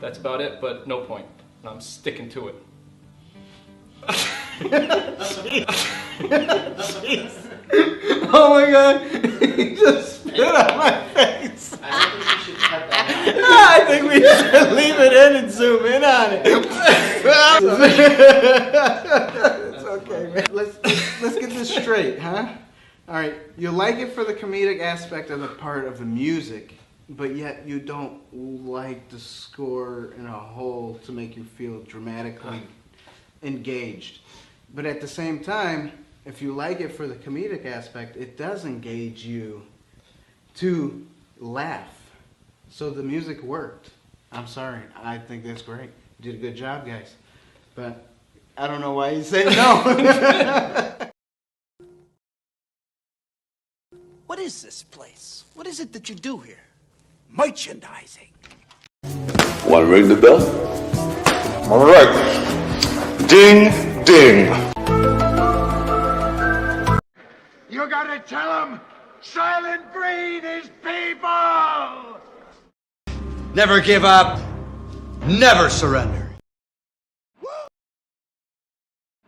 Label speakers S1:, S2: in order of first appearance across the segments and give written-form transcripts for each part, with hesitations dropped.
S1: That's about it, but no point. And I'm sticking to it. Oh my god, he just spit on my face.
S2: I don't think you should cut that out.
S1: I think we should leave it in and zoom in on it. It's okay, man. Let's get this straight, huh? All right, you like it for the comedic aspect of the part of the music, but yet you don't like the score in a whole to make you feel dramatically engaged. But at the same time, if you like it for the comedic aspect, it does engage you to laugh. So the music worked. I'm sorry. I think that's great. You did a good job, guys. But I don't know why you say no.
S3: What is this place? What is it that you do here? Merchandising.
S4: Want to ring the bell? All right. Ding, ding.
S5: You gotta tell them Silent Breed is people!
S3: Never give up. Never surrender.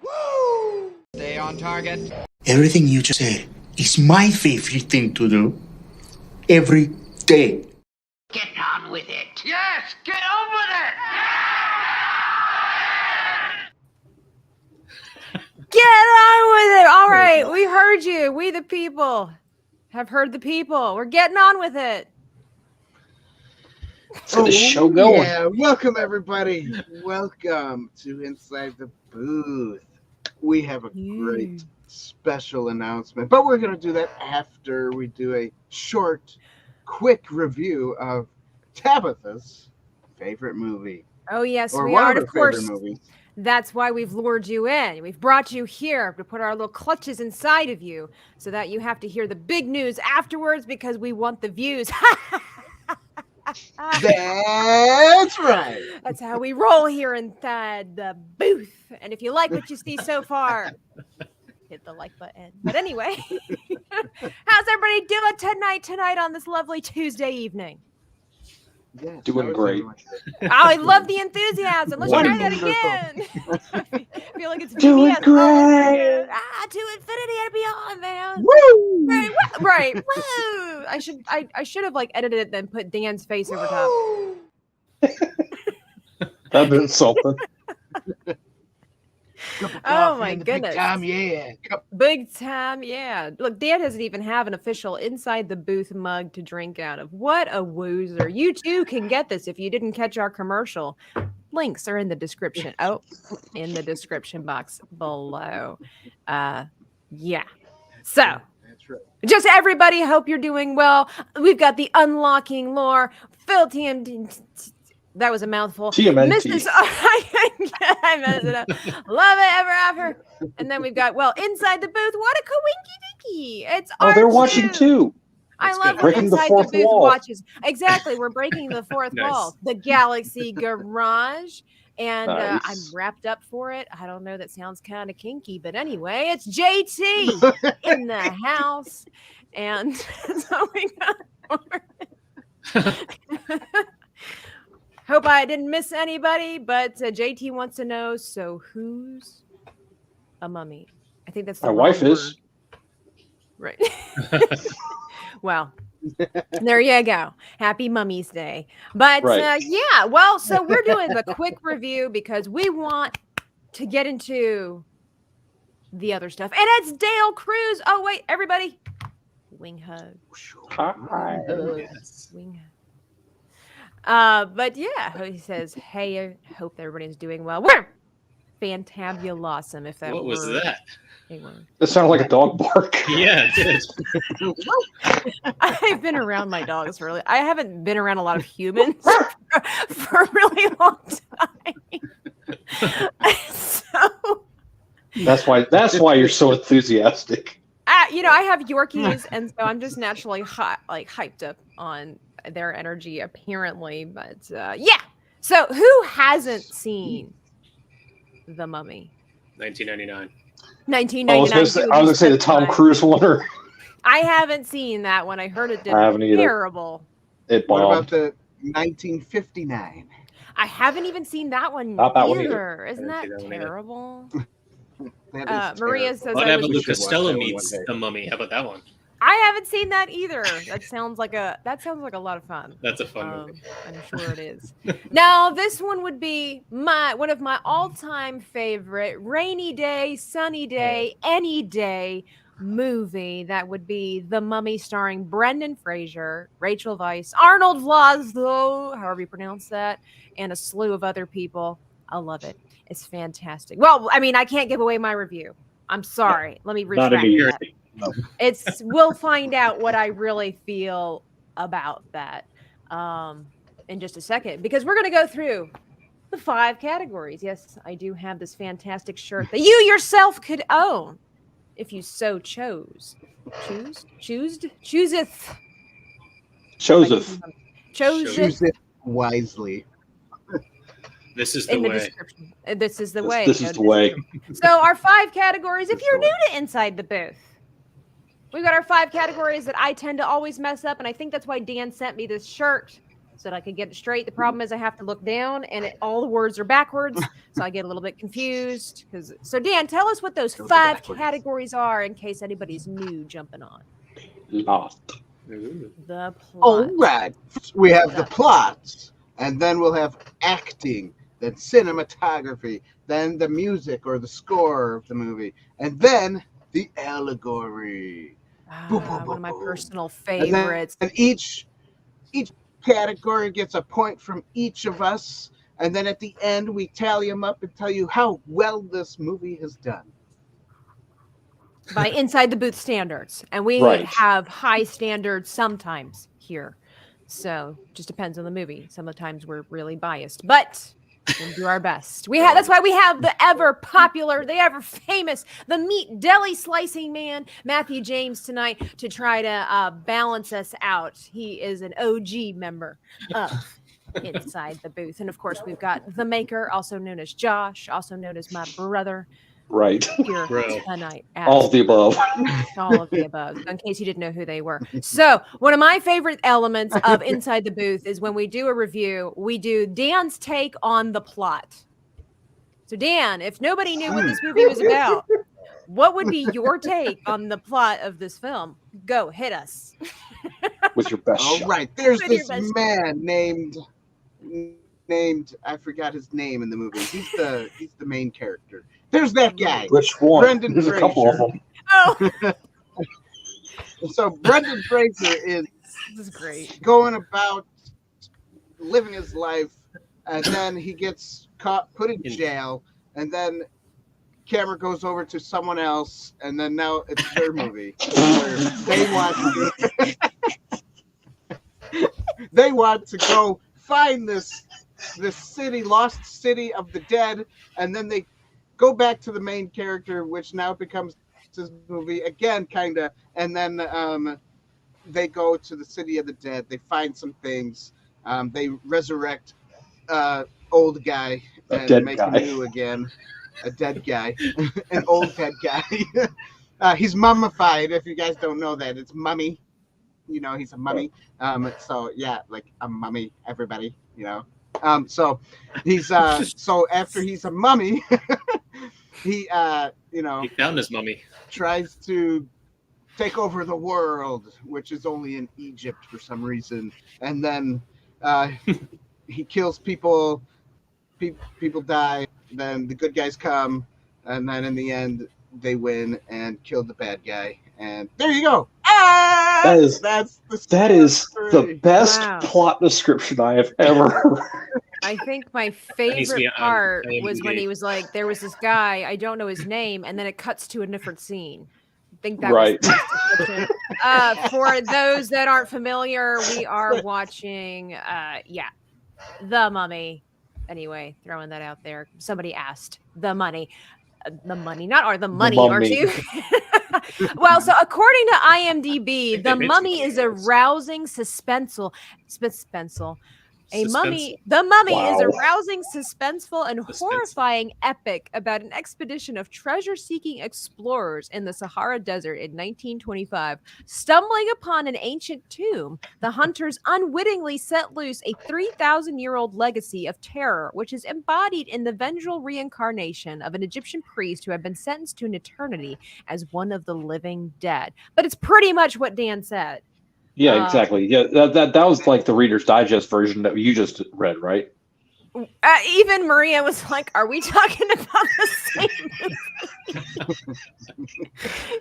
S3: Woo!
S2: Stay on target.
S6: Everything you just said is my favorite thing to do. Every day.
S5: Get on with it! Yes, get on with it!
S7: Get on with it. All right, we heard you. We the people have heard the people. We're getting on with it.
S8: So the show going.
S9: Yeah, welcome everybody. Welcome to Inside the Booth. We have a great special announcement, but we're going to do that after we do a short, quick review of Tabitha's favorite movie.
S7: Oh, yes,
S9: or
S7: we
S9: one
S7: are.
S9: Of her
S7: of course,
S9: favorite movies.
S7: That's why we've lured you in. We've brought you here to put our little clutches inside of you so that you have to hear the big news afterwards because we want the views.
S9: That's right.
S7: That's how we roll here inside the booth. And if you like what you see so far, hit the like button. But anyway, how's everybody doing tonight on this lovely Tuesday evening?
S9: Yes,
S8: Doing great.
S7: I love the enthusiasm. Let's try that again. I feel like it's
S8: Doing
S7: VBS.
S8: great.
S7: To infinity and beyond, man.
S9: Woo!
S7: Right. Woo! I should have like edited it then put Dan's face over top.
S8: That'd been something.
S7: Oh my goodness.
S9: Big time, yeah.
S7: Big time, yeah. Look, Dan doesn't even have an official Inside the Booth mug to drink out of. What a woozer. You too can get this if you didn't catch our commercial. Links are in the description. Oh, in the description box below. Yeah. So,
S9: That's right.
S7: just everybody, hope you're doing well. We've got the Unlocking Lore, Phil TMD. That was a mouthful.
S8: TMNT.
S7: Mrs. I messed it up. Love it ever after. And then we've got, well, Inside the Booth. What a coinky dinky. It's
S8: They're
S7: R2.
S8: watching too.
S7: I love when
S8: Breaking the
S7: Inside
S8: fourth
S7: the Booth
S8: wall.
S7: watches. Exactly. We're breaking the fourth
S1: Nice.
S7: wall. The Galaxy Garage. And
S8: Nice.
S7: I'm wrapped up for it. I don't know. That sounds kind of kinky. But anyway, it's JT in the house. And so we got... Hope I didn't miss anybody, but JT wants to know, so who's a mummy? I think that's the
S8: My
S7: wrong
S8: wife is.
S7: word. Right. Well, there you go. Happy Mummies Day. But
S8: Right.
S7: yeah, well, so we're doing the quick review because we want to get into the other stuff. And it's Dale Cruz. Oh, wait, everybody. Wing hug.
S8: Hi.
S7: Wing hug. But yeah, he says, hey, I hope everybody's doing well. We're fantabulosum, if that
S10: What was
S7: word-
S10: that?
S7: a word.
S8: That sounded like a dog bark.
S10: Yeah, it did.
S7: I've been around my dogs really. I haven't been around a lot of humans for a really long time. So
S8: That's why you're so enthusiastic.
S7: I have Yorkies, and so I'm just naturally hyped up on their energy, apparently. But yeah. So who hasn't seen The Mummy?
S10: 1999.
S7: 1999.
S8: I was gonna say the Tom Cruise one. Or
S7: I haven't seen that one. I heard it did
S8: I haven't either.
S7: terrible.
S8: It
S9: What
S8: bombed.
S9: about the 1959?
S7: I haven't even seen that one
S8: Not that one
S7: either. Isn't
S10: I
S7: that
S10: didn't see that one either.
S7: terrible?
S9: That is
S7: Maria
S9: terrible.
S7: says
S10: What
S7: I
S10: Abbott
S7: was-
S10: Lou Costello
S8: one
S10: meets
S8: day.
S10: the Mummy? How about that one?
S7: I haven't seen that either. That sounds like a lot of fun.
S10: That's a fun movie.
S7: I'm sure it is. Now, this one would be one of my all-time favorite rainy day, sunny day, any day movie. That would be The Mummy, starring Brendan Fraser, Rachel Weisz, Arnold Vosloo, however you pronounce that, and a slew of other people. I love it. It's fantastic. Well, I mean, I can't give away my review. I'm sorry. Let me
S8: Not
S7: retract that.
S8: immediately.
S7: We'll find out what I really feel about that in just a second, because we're going to go through the 5 categories. Yes, I do have this fantastic shirt that you yourself could own if you so chose. Chooseth.
S8: Joseph.
S9: Choose it wisely.
S10: This is the
S7: In the
S10: way.
S7: description. This is the way.
S8: This is the way.
S7: So our 5 categories, if you're new to Inside the Booth, we've got our 5 categories that I tend to always mess up, and I think that's why Dan sent me this shirt so that I could get it straight. The problem is I have to look down, and all the words are backwards, so I get a little bit confused. So Dan, tell us what those 5 categories are in case anybody's new jumping on.
S8: Lost.
S7: The plot.
S9: All right. We have the plots, and then we'll have acting, then cinematography, then the music or the score of the movie, and then the allegory.
S7: One of my personal
S9: And then-
S7: favorites.
S9: And each category gets a point from each of us, and then at the end we tally them up and tell you how well this movie has done.
S7: By Inside the Booth standards, and we
S8: Right.
S7: have high standards sometimes here, so just depends on the movie. Sometimes we're really biased, but we'll do our best. That's why we have the ever popular, the ever famous, the meat deli slicing man, Matthew James, tonight to try to balance us out. He is an OG member of Inside the Booth, and of course we've got the maker, also known as Josh, also known as my brother.
S8: Right.
S7: Here
S10: Bro.
S7: tonight.
S8: All of the above.
S7: All of the above, in case you didn't know who they were. So, one of my favorite elements of Inside the Booth is when we do a review, we do Dan's take on the plot. So, Dan, if nobody knew what this movie was about, what would be your take on the plot of this film? Go, hit us.
S8: With your best
S9: All
S8: shot.
S9: right, there's
S7: With your
S9: this
S7: best-
S9: man named I forgot his name in the movie. He's the main character. There's that guy.
S8: Which one?
S9: Brendan
S8: There's a couple of
S9: Fraser.
S8: them.
S7: Oh,
S9: So Brendan Fraser is
S7: this is great.
S9: going about living his life, and then he gets caught, put in jail, and then camera goes over to someone else, and then now it's their movie. Where they want to go find this city, lost city of the dead, and then they go back to the main character, which now becomes his movie again, kind of, and then they go to the city of the dead. They find some things. They resurrect old guy and make him new again. A dead guy, an old dead guy. He's mummified. If you guys don't know that, it's mummy. You know, he's a mummy. So yeah, like a mummy. Everybody, you know. So he's so after he's a mummy, he
S10: He found his mummy.
S9: tries to take over the world, which is only in Egypt for some reason, and then he kills people. People die. Then the good guys come, and then in the end they win and kill the bad guy. And there you go.
S8: That is the best
S7: Wow.
S8: plot description I have ever heard.
S7: I think my
S10: needs to be
S7: favorite
S10: on
S7: part
S10: IMDb.
S7: was when he was like, there was this guy, I don't know his name, and then it cuts to a different scene. I think that
S8: Right.
S7: was the description. For those that aren't familiar, we are watching, The Mummy. Anyway, throwing that out there. Somebody asked the money. The money, not the money, aren't
S8: Mummy.
S7: you? Well, so according to IMDb, The
S10: It's
S7: Mummy is a
S10: hilarious.
S7: rousing, The Mummy is a
S8: Wow.
S7: rousing, suspenseful, and horrifying epic about an expedition of treasure-seeking explorers in the Sahara Desert in 1925. Stumbling upon an ancient tomb, the hunters unwittingly set loose a 3,000-year-old legacy of terror, which is embodied in the vengeful reincarnation of an Egyptian priest who had been sentenced to an eternity as one of the living dead. But it's pretty much what Dan said.
S8: Yeah, exactly. Yeah, that was like the Reader's Digest version that you just read, right?
S7: Even Maria was like, "Are we talking about the same movie?"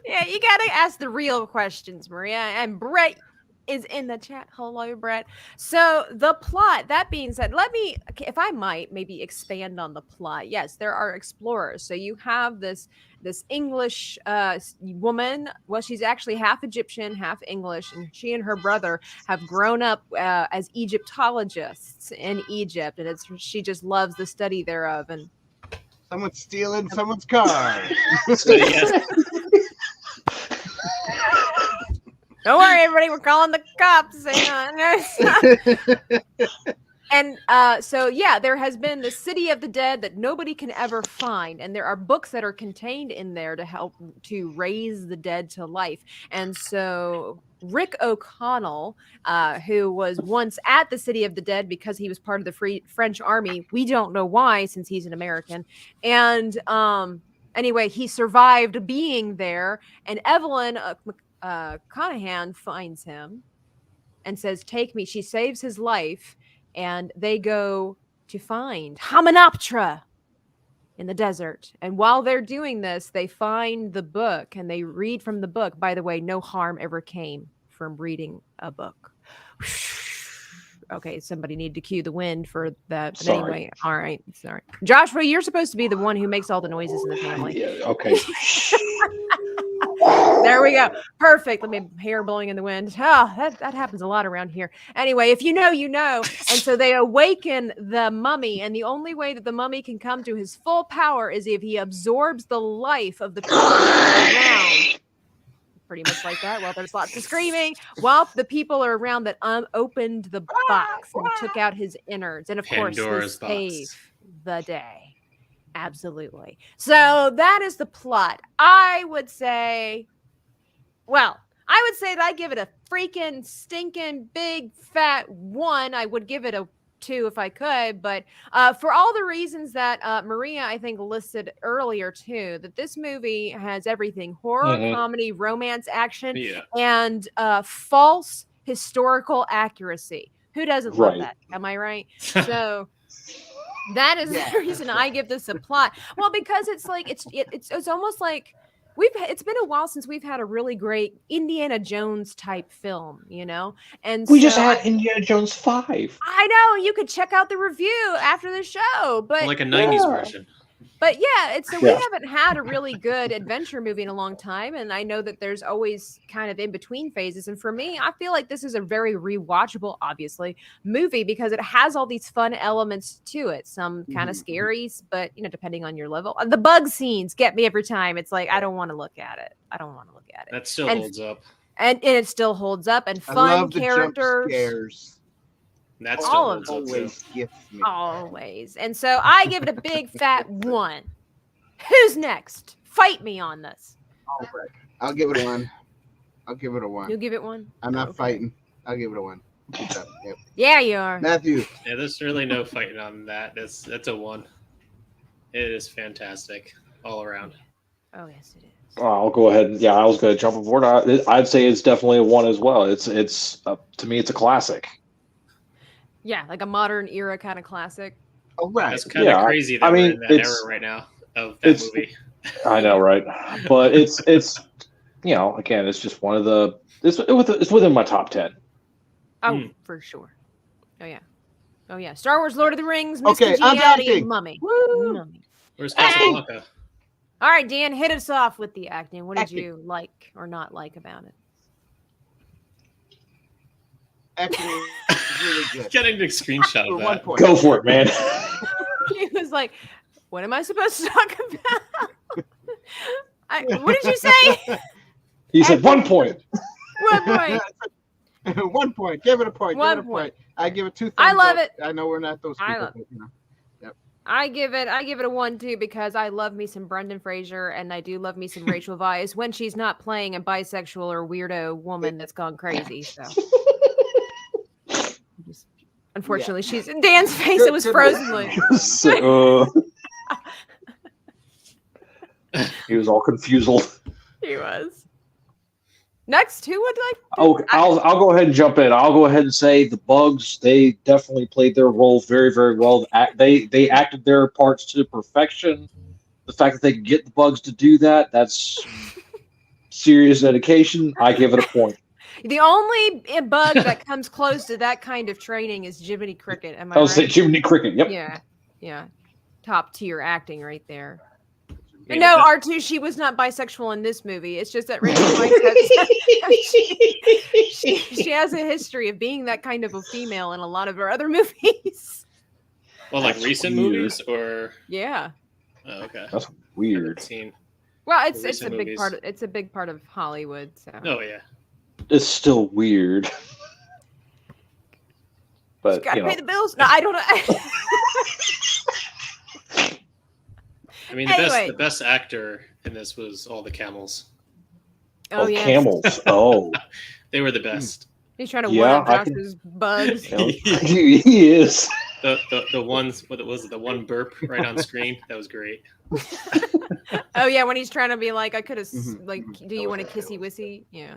S7: Yeah, you gotta ask the real questions, Maria. And Brett is in the chat. Hello, Brett. So the plot, that being said, let me, if I might, maybe expand on the plot. Yes, there are explorers. So you have this English woman. Well, she's actually half Egyptian, half English, and she and her brother have grown up as Egyptologists in Egypt, and she just loves the study thereof. And
S9: someone's stealing someone's car.
S7: Don't worry, everybody. We're calling the cops. And so, yeah, there has been the city of the dead that nobody can ever find. And there are books that are contained in there to help to raise the dead to life. And so Rick O'Connell, who was once at the city of the dead because he was part of the French army. We don't know why, since he's an American. And anyway, he survived being there. And Evelyn Conahan finds him and says, "Take me." She saves his life, and they go to find Hymenoptera in the desert. And while they're doing this, they find the book and they read from the book. By the way, no harm ever came from reading a book. Okay, somebody need to cue the wind for that. But
S8: Sorry.
S7: anyway, all right, sorry. Joshua, you're supposed to be the one who makes all the noises in the family.
S8: Yeah, okay.
S7: There we go. Perfect. Let me hair blowing in the wind. Oh, that happens a lot around here. Anyway, if you know, you know. And so they awaken the mummy, and the only way that the mummy can come to his full power is if he absorbs the life of the people around. Pretty much like that. Well, there's lots of screaming while the people are around that opened the box and took out his innards. And of
S10: Pandora's
S7: course, they
S10: box.
S7: save the day. Absolutely. So that is the plot. I would say that I give it a freaking stinking big fat 1. I would give it a 2 if I could, but for all the reasons that Maria, I think, listed earlier too, that this movie has everything: horror, comedy, romance, action, and false historical accuracy. Who doesn't love that? Am I right? So that is the reason I give this a plot. Well, because it's like it's almost like it's been a while since we've had a really great Indiana Jones type film, you know? And
S8: We just had Indiana Jones 5.
S7: I know, you could check out the review after the show, but
S10: Like a 90s version.
S7: But yeah, we haven't had a really good adventure movie in a long time, and I know that there's always kind of in between phases. And for me, I feel like this is a very rewatchable, obviously, movie because it has all these fun elements to it. Some kind of scary, but depending on your level. The bug scenes get me every time. It's like I don't want to look at it.
S10: That still holds up.
S7: And it still holds up. And fun
S9: I love the
S7: characters.
S9: jump scares.
S10: That still
S7: All of
S10: holds up
S9: Always
S10: too.
S9: gets me.
S7: Always. And so I give it a big fat 1. Who's next? Fight me on this.
S9: All right. I'll give it a 1. I'll give it a 1.
S7: You'll give it 1?
S9: I'm not fighting. I'll give it a 1. Yep.
S7: Yeah, you are.
S9: Matthew.
S10: Yeah, there's really no fighting on that. That's a 1. It is fantastic all around.
S7: Oh, yes, it is.
S8: I'll go ahead. Yeah, I was going to jump aboard. I'd say it's definitely a 1 as well. It's to me, it's a classic.
S7: Yeah, like a modern era kind of classic.
S9: Oh, right.
S10: That's kind of crazy that we're in that era right now of that movie.
S8: I know, right? But it's again, it's just one of the it's within my top 10.
S7: Oh, for sure. Oh yeah. Star Wars, Lord of the Rings,
S9: Okay,
S7: Mr.
S9: I'm
S7: Gianni,
S9: acting.
S7: Mummy.
S9: Woo!
S7: Mummy.
S10: Where's Casablanca?
S7: All right, Dan, hit us off with the acting. What did you like or not like about it?
S9: Acting is really good.
S10: Getting a screenshot of that.
S8: Go for it, man.
S7: He was like, "What am I supposed to talk about?" What did you say?
S8: He said 1 point.
S7: 1 point.
S9: 1 point. Give it a point.
S7: One
S9: give it a
S7: point.
S9: point. I give it 2 thumbs
S7: I love
S9: up.
S7: it.
S9: I know we're not those
S7: I
S9: people,
S7: love-
S9: but you know.
S7: I give it a 1 too because I love me some Brendan Fraser and I do love me some Rachel Weisz when she's not playing a bisexual or weirdo woman that's gone crazy. So unfortunately, she's in Dan's face. It was frozen. Like,
S8: He was all confused.
S7: he was. Next, who would like?
S8: Oh, I'll go ahead and jump in. I'll go ahead and say the Bugs. They definitely played their role very, very well. They acted their parts to perfection. The fact that they could get the Bugs to do that's serious dedication. I give it a point.
S7: The only bug that comes close to that kind of training is Jiminy Cricket. Am I
S8: I'll
S7: right?
S8: say Jiminy Cricket. Yep.
S7: Yeah. Top tier acting right there. And no, R2, she was not bisexual in this movie. It's just that Rachel Weisz she has a history of being that kind of a female in a lot of her other movies.
S10: Well, like recent movies or
S7: yeah.
S10: Oh, okay.
S8: That's weird.
S7: Well, it's a
S10: recent
S7: big
S10: movies.
S7: part. It's a big part of Hollywood. So.
S10: Oh yeah.
S8: It's still weird. But
S7: Gotta pay the bills. No, I don't know.
S10: I mean, the best actor in this was all the camels.
S7: Oh, yeah.
S8: Camels. Oh.
S10: They were the best.
S7: He's trying to one up Josh's bugs.
S8: He is.
S10: The ones, what was it? The one burp right on screen. That was great.
S7: Oh yeah, when he's trying to be like, I could have like, do you want a kissy wissy? Yeah.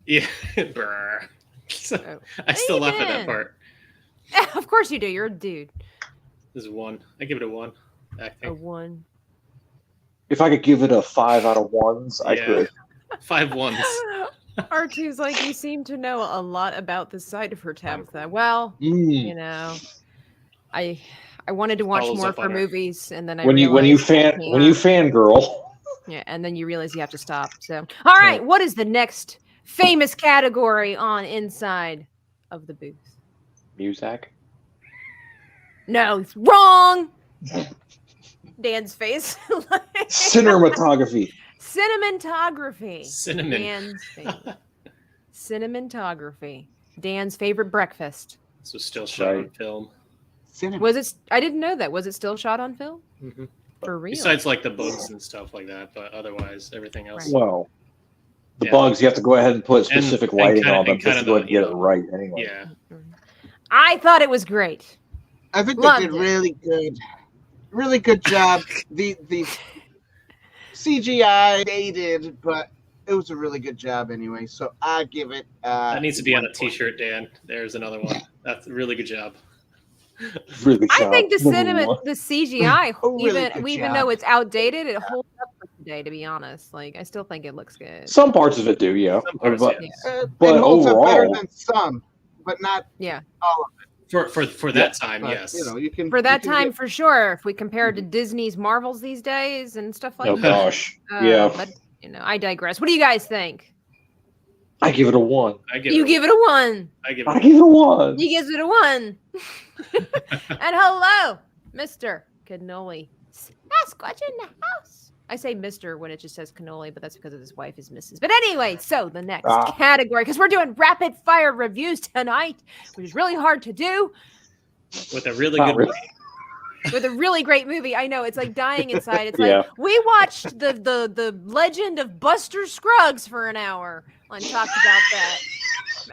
S10: Yeah. Brr. I still laugh at that part.
S7: Of course you do. You're a dude.
S10: This is 1. I give it a 1. Acting.
S7: A 1.
S8: If I could give it a 5 out of 1s, I could.
S10: 5 1s.
S7: R2's like, you seem to know a lot about this side of her, Tabitha. Well, you know, I wanted to watch more of her movies, and then I
S8: when you fangirl.
S7: Yeah, and then you realize you have to stop. So, all right, what is the next famous category on Inside of the Booth?
S8: Music.
S7: No, it's wrong. Dan's face.
S8: Cinematography.
S7: Cinematography.
S10: Cinnamon.
S7: Dan's favorite. Cinematography. Dan's favorite breakfast.
S10: This was still shot on film.
S7: Was it? I didn't know that. Was it still shot on film?
S10: Mm-hmm.
S7: For real?
S10: Besides, like the bugs and stuff like that, but otherwise, everything else.
S7: Right.
S8: Well, the bugs, you have to go ahead and put specific lighting on them just to go ahead and get it right anyway.
S10: Yeah.
S7: I thought it was great.
S9: I think they did really good. Really good job. The CGI dated, but it was a really good job anyway. So I give it.
S10: That needs to be on a T-shirt, Dan. There's another one. That's a really good job.
S8: Really
S7: I think the CGI,
S9: Really
S7: even though it's outdated, it holds up for today. To be honest, like I still think it looks good.
S8: Some parts of it do, yeah.
S10: Parts,
S8: but
S10: yeah.
S8: but
S9: it holds up better
S8: overall,
S9: than some, but not all of it.
S10: For that time,
S9: But,
S10: yes.
S9: You know, you can
S7: For that
S9: you can
S7: time,
S9: get-
S7: for sure. If we compare it to Disney's Marvels these days and stuff like
S8: oh
S7: that.
S8: gosh, yeah.
S7: But you know, I digress. What do you guys think?
S8: I give it a 1.
S7: You give it a 1.
S10: I give
S8: it a 1.
S7: You gives it a 1. And hello, Mr. Cannoli. Sasquatch in the house. I say Mr. when it just says cannoli, but that's because his wife is Mrs. But anyway, so the next category, because we're doing rapid fire reviews tonight, which is really hard to do.
S10: With a really good movie.
S7: With a really great movie. I know, it's like dying inside. It's like we watched the Legend of Buster Scruggs for an hour and talked about that.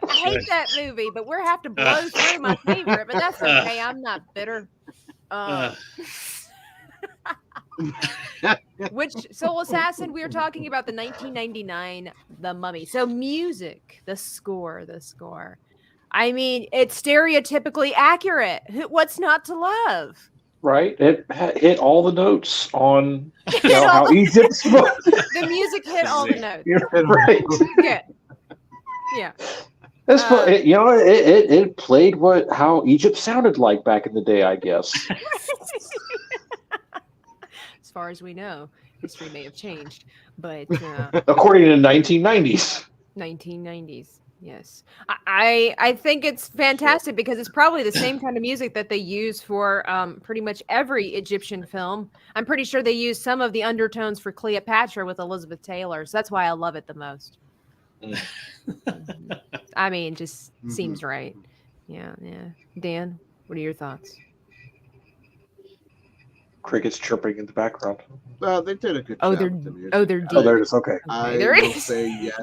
S7: I hate that movie, but we're have to blow through my favorite, but that's okay. I'm not bitter. Which Soul Assassin? We were talking about the 1999 The Mummy. So music, the score. I mean, it's stereotypically accurate. What's not to love?
S8: Right? It hit all the notes on how Egypt's supposed to.
S7: The music hit all the notes.
S8: Right.
S7: Good. Yeah.
S8: That's it played how Egypt sounded like back in the day, I guess.
S7: As far as we know, history may have changed, but
S8: according to the 1990s.
S7: 1990s, yes. I think it's fantastic because it's probably the same kind of music that they use for pretty much every Egyptian film. I'm pretty sure they use some of the undertones for Cleopatra with Elizabeth Taylor, so that's why I love it the most. I mean, just seems right. Yeah. Dan, what are your thoughts?
S8: Crickets chirping in the background.
S9: Well, they did a good
S7: Oh,
S9: job.
S7: they're
S9: with the music.
S7: oh, they're
S8: Oh,
S7: deep.
S8: there it is. Okay.
S9: I
S7: there
S9: will
S7: it is.
S9: say yes.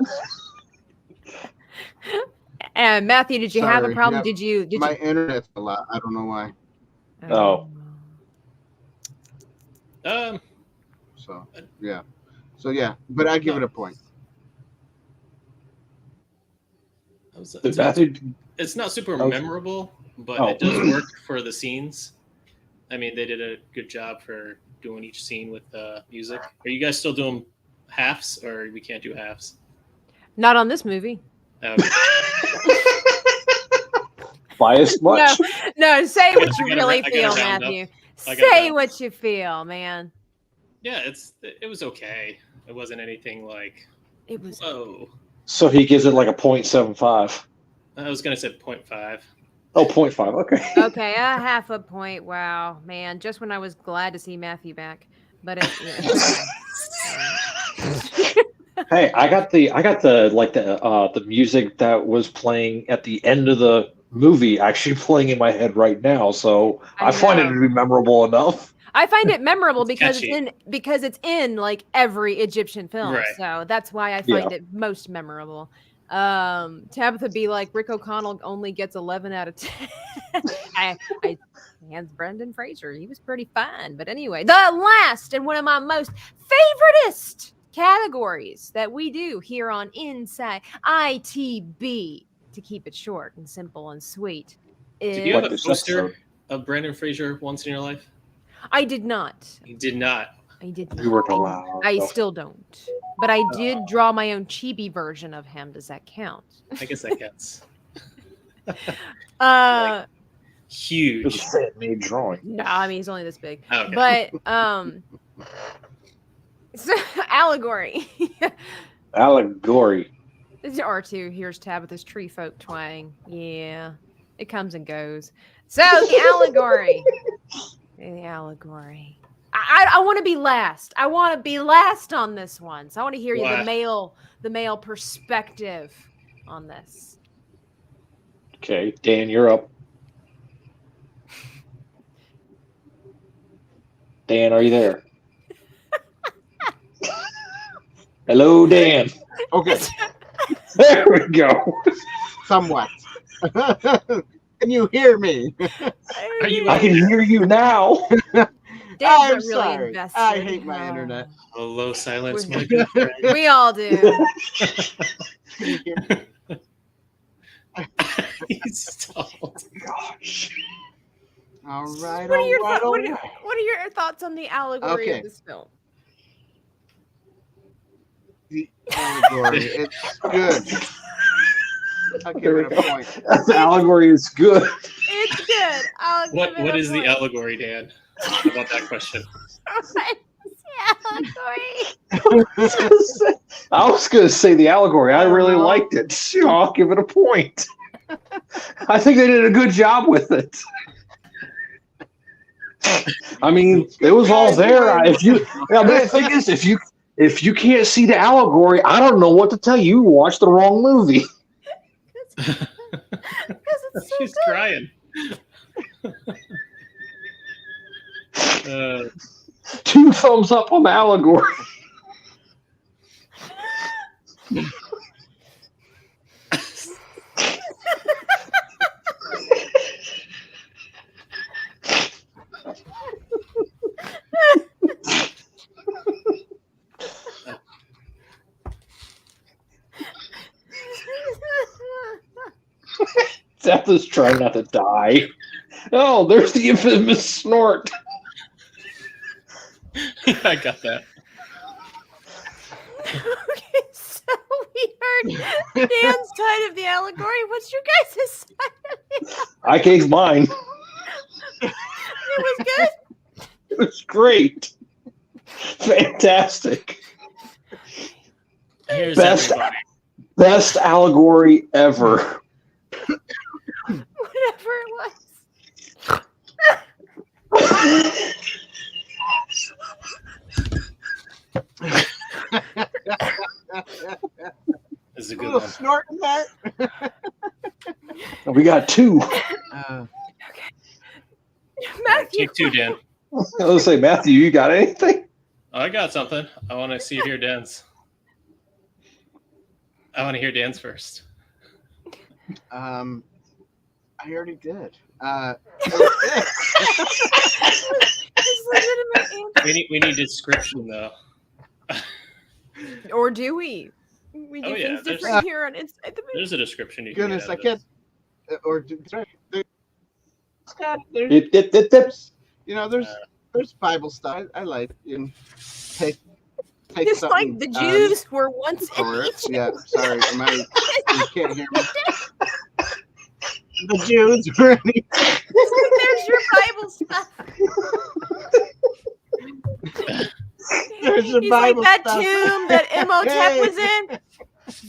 S7: And Matthew, did you have a
S9: Sorry,
S7: problem?
S9: yeah,
S7: Did
S9: My
S7: you?
S9: internet's a lot. I don't know why.
S8: Oh.
S9: So yeah. So yeah, but I give it a point.
S10: It's not super
S8: Oh.
S10: memorable, but
S8: Oh.
S10: it does work for the scenes. I mean, they did a good job for doing each scene with music. Are you guys still doing halves, or we can't do halves?
S7: Not on this movie.
S10: Okay.
S8: Biased much?
S7: No. Say what you
S10: I gotta
S7: really
S10: round
S7: feel,
S10: up.
S7: Matthew.
S10: I gotta
S7: Say
S10: round
S7: what you feel, man.
S10: Yeah, it was okay. It wasn't anything like
S7: It was.
S10: whoa.
S8: So he gives it like a 0.75.
S10: I was gonna say 0.5.
S8: Oh, 0.5. Okay.
S7: Okay, a half a point. Wow, man. Just when I was glad to see Matthew back, but
S8: Hey, I got the music that was playing at the end of the movie actually playing in my head right now, so I find it
S7: know.
S8: to be memorable enough.
S7: I find it memorable because
S10: catchy.
S7: it's in like every Egyptian film,
S10: Right.
S7: so that's why I find it most memorable. Tabitha be like, Rick O'Connell only gets 11 out of 10. I hands Brendan Fraser. He was pretty fine, but anyway, the last and one of my most favoritist categories that we do here on Inside ITB, to keep it short and simple and sweet.
S10: Did you have a
S8: this
S10: poster
S8: episode?
S10: of Brandon Fraser once in your life?
S7: I did not.
S10: You did not.
S7: I did not.
S8: You weren't allowed.
S7: I
S8: so.
S7: still don't. But I did draw my own chibi version of him. Does that count?
S10: I guess that counts. Huge.
S8: Just a fan-made drawing.
S7: No, I mean he's only this big.
S10: Okay.
S7: But so, allegory.
S8: Allegory.
S7: R2, here's Tabitha's tree folk twang. Yeah. It comes and goes. So the allegory. The allegory. I want to be last. I want to be last on this one. So I want to hear you the male perspective on this.
S8: Okay, Dan, you're up. Dan, are you there? Hello, Dan.
S9: Okay,
S8: There we go.
S9: somewhat. Can you hear me?
S10: Are you?
S8: I can hear you now.
S7: Dan's
S9: I'm
S7: not really
S9: sorry.
S7: invested.
S9: I hate my internet.
S10: Hello, silence,
S7: We're-
S10: my good friend.
S7: We all do.
S9: Can you hear me?
S10: He's stalled.
S8: Gosh.
S9: All right.
S7: What are your
S9: all right,
S7: thoughts?
S9: all
S7: What
S9: right.
S7: are your thoughts on the allegory
S9: Okay.
S7: of this film?
S9: The allegory. It's good. I'll give
S8: There
S9: it
S8: we
S9: a
S8: go.
S9: point.
S8: The allegory is good.
S7: It's good. I'll give it
S10: What
S7: a
S10: is the
S7: point.
S10: allegory, Dan? How about that question?
S8: I was going to say the allegory. I really liked it. So I'll give it a point. I think they did a good job with it. I mean, it was all there. But the thing is, if you can't see the allegory, I don't know what to tell you. You watched the wrong movie.
S7: Because it's so
S10: She's
S7: good.
S10: crying.
S8: 2 thumbs up on the allegory. Tabitha's trying not to die. Oh, there's the infamous snort.
S10: I got that.
S7: Okay, so we heard Dan's side of the allegory. What's your guys' side of the
S8: I gave mine.
S7: It was good.
S8: It was great. Fantastic.
S10: Here's
S8: Best-
S10: everybody.
S8: Best allegory ever.
S7: Whatever it was.
S10: This is a good
S9: snorting that?
S8: We got two.
S7: Matthew.
S10: Take two, Dan.
S8: I was gonna say, Matthew, you got anything?
S10: I got something. I want to see hear Dan's. I want to hear Dan's first.
S9: I already did.
S10: We need description though.
S7: Or do we? We do things different here on Inside the Booth.
S10: There's a description. You
S9: Goodness,
S10: can
S9: I
S10: get
S9: can't. Or there's Bible stuff. I like take
S7: Just like the Jews were once in Egypt.
S9: Yeah, sorry, you can't hear me. The Jews were in Egypt.
S7: There's your Bible stuff.
S9: There's your
S7: He's
S9: Bible
S7: like that
S9: stuff.
S7: tomb that Imhotep was in.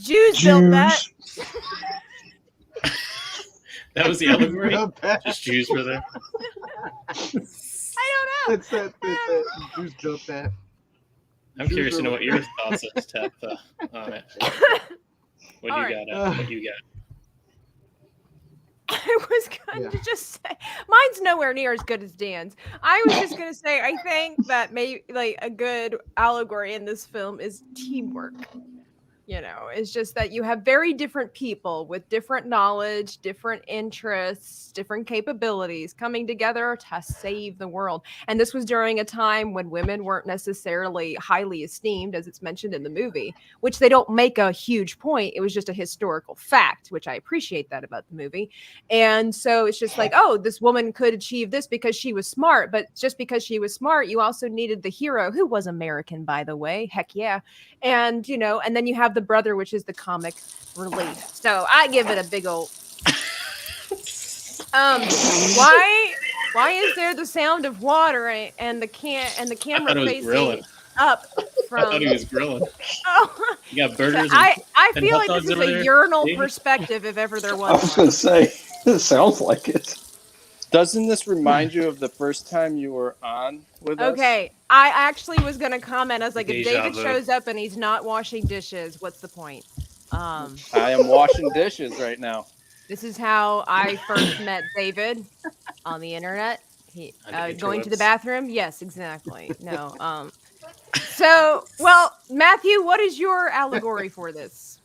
S7: Jews built that.
S10: That was the allegory. Just Jews were there.
S7: I don't know.
S9: It's that Jews built that.
S10: I'm curious to know what your thoughts is, Tabitha, on it. What do you got? What you got?
S7: I was going to just say, mine's nowhere near as good as Dan's. I was just going to say, I think that maybe like a good allegory in this film is teamwork. You know, it's just that you have very different people with different knowledge, different interests, different capabilities coming together to save the world. And this was during a time when women weren't necessarily highly esteemed, as it's mentioned in the movie, which they don't make a huge point. It was just a historical fact, which I appreciate that about the movie. And so it's just like, oh, this woman could achieve this because she was smart. But just because she was smart, you also needed the hero, who was American, by the way. Heck yeah. And, you know, and then you have the brother, which is the comic relief. So I give it a big old. Why is there the sound of water and the camera facing up from?
S10: I thought he was grilling.
S7: Oh,
S10: you got burgers.
S7: I feel like this is a urinal perspective if ever there was.
S8: I was going to say, it sounds like it.
S11: Doesn't this remind you of the first time you were on with us?
S7: Okay, I actually was going to comment. I was like, if
S10: Deja
S7: David
S10: vu.
S7: shows up and he's not washing dishes, what's the point?
S11: I am washing dishes right now.
S7: This is how I first met David on the internet. He going to the bathroom. Yes, exactly. No. So, well, Matthew, what is your allegory for this?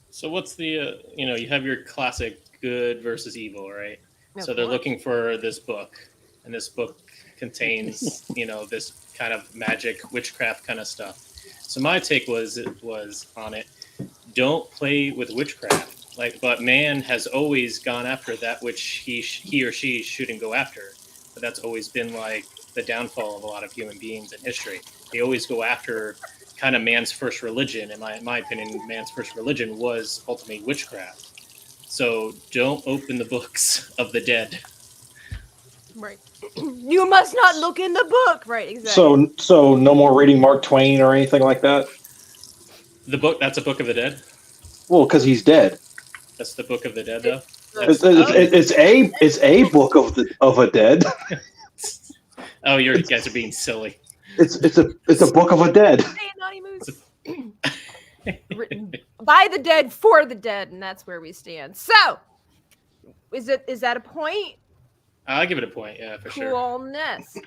S10: So what's the you have your classic good versus evil, right?
S7: Of
S10: So they're
S7: course.
S10: looking for this book, and this book contains this kind of magic witchcraft kind of stuff. So my take was on it, don't play with witchcraft. But man has always gone after that which he or she shouldn't go after. But that's always been like the downfall of a lot of human beings in history. They always go after kind of man's first religion. In my opinion, man's first religion was ultimately witchcraft. So don't open the books of the dead.
S7: Right. You must not look in the book. Right, exactly.
S8: So no more reading Mark Twain or anything like that?
S10: That's a book of the dead?
S8: Well, because he's dead.
S10: That's the book of the dead, though?
S8: It's a book of a dead.
S10: Oh, you guys are being silly.
S8: It's a book of a dead.
S7: Written by the dead for the dead, and that's where we stand. So, is that a point?
S10: I'll give it a point, yeah, for sure.
S7: Coolness.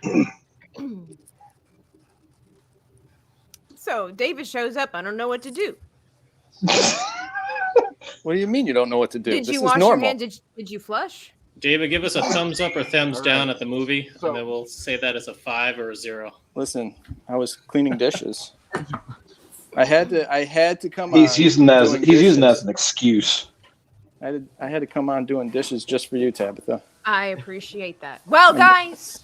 S7: So David shows up. I don't know what to do.
S11: What do you mean you don't know what to do?
S7: Did
S11: this
S7: you
S11: is
S7: wash
S11: normal.
S7: your hands? Did you flush?
S10: David, give us a thumbs up or thumbs
S9: All
S10: down
S9: right.
S10: at the movie,
S9: So-
S10: and then we'll say that as a 5 or a 0.
S11: Listen, I was cleaning dishes. I had to come
S8: He's
S11: on.
S8: using that
S11: doing
S8: as
S11: dishes.
S8: an excuse.
S11: I had to come on doing dishes just for you, Tabitha.
S7: I appreciate that. Well, guys,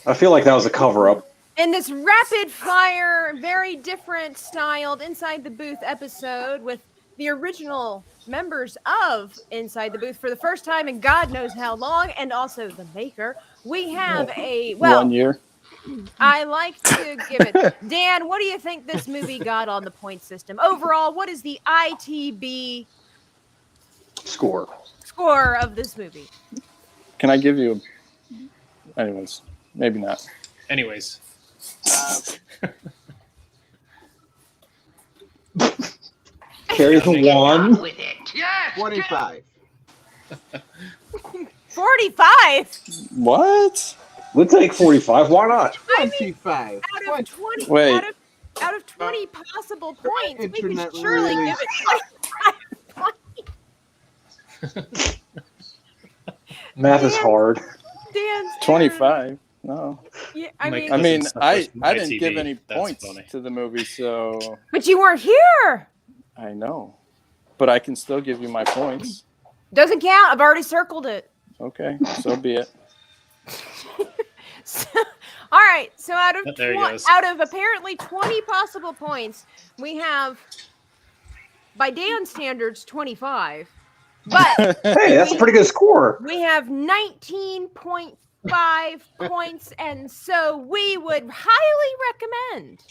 S8: I feel like that was a cover up.
S7: in this rapid fire, very different styled Inside the Booth episode with the original members of Inside the Booth for the first time in God knows how long, and also the maker, we have
S11: 1 year.
S7: I like to give it. Dan, what do you think this movie got on the point system? Overall, what is the ITB
S8: Score.
S7: score of this movie?
S11: Can I give you? Anyways, maybe not.
S8: Carry the one.
S5: With it. Yes.
S9: 25.
S7: 45
S11: What?
S8: We'll take 45. Why not?
S9: 25.
S7: out of 20.
S11: Wait.
S7: Out of 20 possible points, we
S9: Internet
S7: could surely
S9: really-
S7: give it 25 points.
S8: Math is hard.
S7: Dan's
S11: 25. No.
S7: Yeah, I mean,
S11: I mean,
S10: Stuff
S11: I
S10: was
S11: didn't
S10: TV.
S11: give any
S10: That's
S11: points
S10: funny.
S11: to the movie, so
S7: but you weren't here.
S11: I know. But I can still give you my points.
S7: Doesn't count. I've already circled it.
S11: Okay, so be it.
S7: So, all right. So out of
S10: There he goes.
S7: out of apparently 20 possible points, we have, by Dan's standards, 25. But
S8: Hey, that's a pretty good score.
S7: we have 19.5 points, and so we would highly recommend.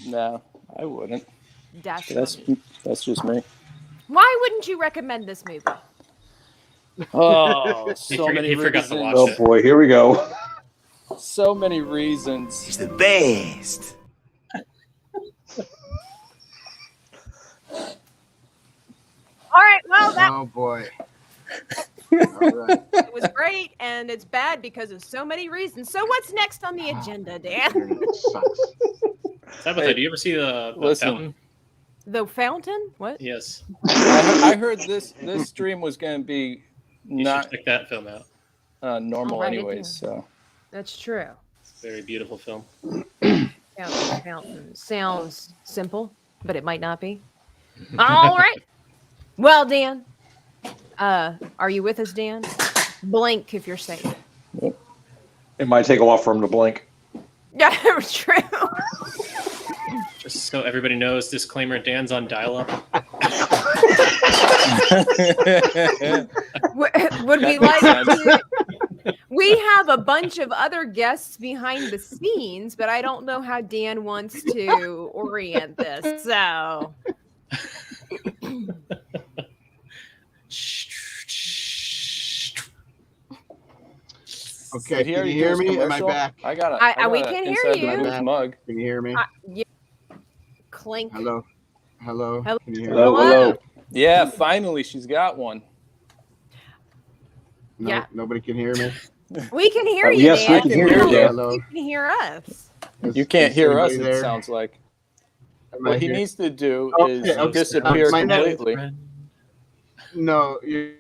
S11: No, I wouldn't.
S7: That's
S11: That's just me.
S7: Why wouldn't you recommend this movie?
S11: Oh, so
S10: He
S11: many
S10: forgot to
S11: reasons.
S10: watch
S8: Oh boy, here we go.
S11: So many reasons.
S3: It's the best.
S7: All right. Well, that
S9: Oh boy. All right.
S7: it was great, and it's bad because of so many reasons. So what's next on the agenda, Dan?
S9: Internet sucks.
S10: Tabitha, do you ever see the
S11: Listen.
S10: fountain?
S7: The fountain? What?
S10: Yes.
S11: I heard this stream was going to be
S10: You
S11: not
S10: should check that film out.
S11: normal
S7: I'll write it
S11: anyways,
S7: down.
S11: so.
S7: That's true.
S10: It's a very beautiful film.
S7: Fountain sounds simple, but it might not be. All right. Well, Dan, are you with us, Dan? Blink if you're safe.
S8: It might take a while for him to blink.
S7: Yeah, true.
S10: Just so everybody knows, disclaimer: Dan's on dial-up.
S7: Would we like to? We have a bunch of other guests behind the scenes, but I don't know how Dan wants to orient this. So,
S9: Okay, can you hear me? Am I back?
S11: I got
S7: we can hear
S11: inside
S7: you.
S11: the booth mug.
S9: Can you hear me?
S7: yeah. Clink.
S9: Hello? Hello?
S7: Hello?
S9: Can you hear
S11: Hello,
S9: me?
S11: hello. Yeah, finally she's got one.
S9: No,
S7: Yeah.
S9: Nobody can hear me?
S7: We can hear you,
S8: Yes,
S7: Dan.
S8: we can hear you, Dan.
S9: Hello?
S7: You can hear us.
S11: You can't hear us,
S9: anybody
S11: it
S9: there?
S11: sounds like.
S9: Am I
S11: What he
S9: here?
S11: needs to do
S9: Okay,
S11: is
S9: okay.
S11: disappear
S9: My net-
S11: completely.
S9: No, you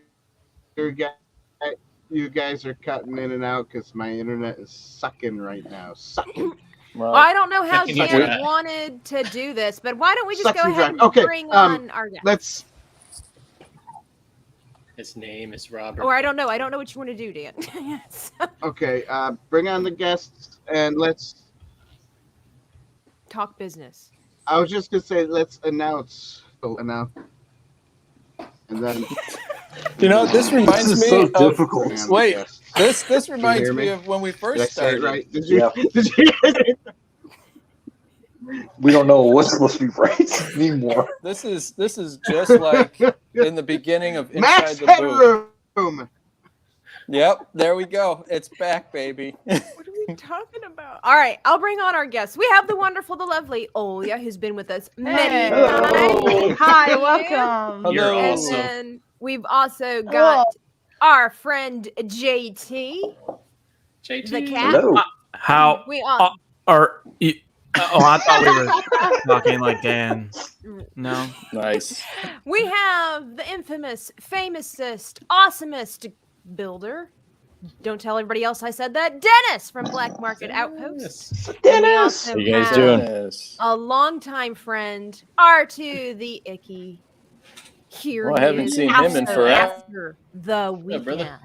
S9: guys are cutting in and out because my internet is sucking right now. Sucking.
S11: Well,
S7: Well, I don't know how
S10: Can you
S7: Dan
S10: try?
S7: wanted to do this, but why don't we just
S9: Sucks
S7: go
S9: and
S7: ahead and
S9: drive. Okay,
S7: bring on our guest?
S9: Let's.
S10: His name is Robert.
S7: Or I don't know. I don't know what you want to do, Dan. Yes.
S9: Okay, bring on the guests and let's.
S7: Talk business.
S9: I was just gonna say let's announce. And then.
S11: You know, this reminds
S8: This is
S11: me
S8: so
S11: of.
S8: difficult.
S9: bring on the
S11: Wait,
S9: guests.
S11: this reminds
S9: hear
S11: me
S9: me?
S11: of when we
S9: Did I
S11: first
S9: say it
S11: started.
S9: right? Did you?
S8: Yeah.
S9: Did you?
S8: We don't know what's supposed to be right anymore.
S11: This is just like in the beginning of Inside
S9: Max
S11: the Booth.
S9: headroom.
S11: Yep, there we go. It's back, baby.
S7: What are we talking about? All right, I'll bring on our guests. We have the wonderful, the lovely Olia, who's been with us many times.
S12: Hi, welcome.
S10: You're
S11: Hello.
S7: And
S10: awesome.
S7: then we've also got our friend JT,
S10: JT.
S7: the cat.
S8: Hello.
S13: How
S7: We all
S13: are you? Oh, I thought we were talking like Dan. No.
S11: Nice.
S7: we have the infamous, famousest, awesomest builder. Don't tell everybody else I said that. Dennis from Black Market Outpost. And we
S8: Dennis!
S7: also
S11: How you guys
S7: have
S11: doing?
S7: a longtime friend, R2 the Icky. Here
S11: Well, I haven't
S7: he is
S11: seen him in
S7: after-
S11: forever.
S7: After the weekend.
S10: brother.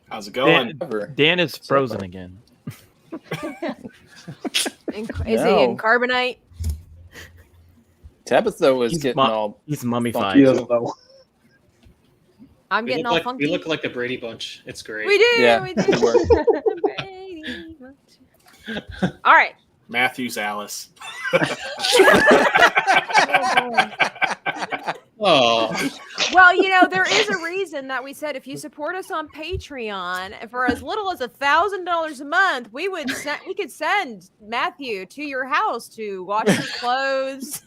S13: How's it going? Dan is frozen again.
S7: Is he in carbonite?
S11: Tabitha was
S13: He's
S11: getting
S13: mu-
S11: all.
S13: He's mummified.
S8: He doesn't know.
S7: I'm
S10: We
S7: getting
S10: look,
S7: all
S10: like,
S7: funky.
S10: we look like the Brady Bunch. It's great.
S7: We do.
S11: Yeah,
S7: We
S11: good work.
S7: do. All right.
S13: Matthews Alice.
S10: Oh,
S7: Well, you know, there is a reason that we said if you support us on Patreon for as little as $1,000 a month, we could send Matthew to your house to wash your clothes,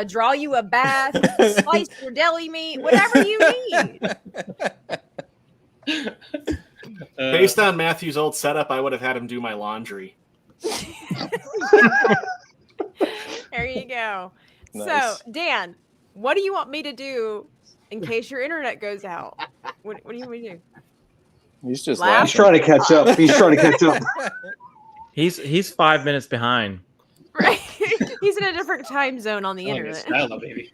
S7: draw you a bath, slice your deli meat, whatever you need.
S12: Based on Matthew's old setup, I would have had him do my laundry.
S7: There you go.
S11: Nice.
S7: So, Dan, what do you want me to do in case your internet goes out? What do you want me to do?
S11: He's just
S7: Laugh?
S8: He's trying to catch up. He's trying to catch up.
S13: He's 5 minutes behind.
S7: Right. He's in a different time zone on the internet.
S10: Baby.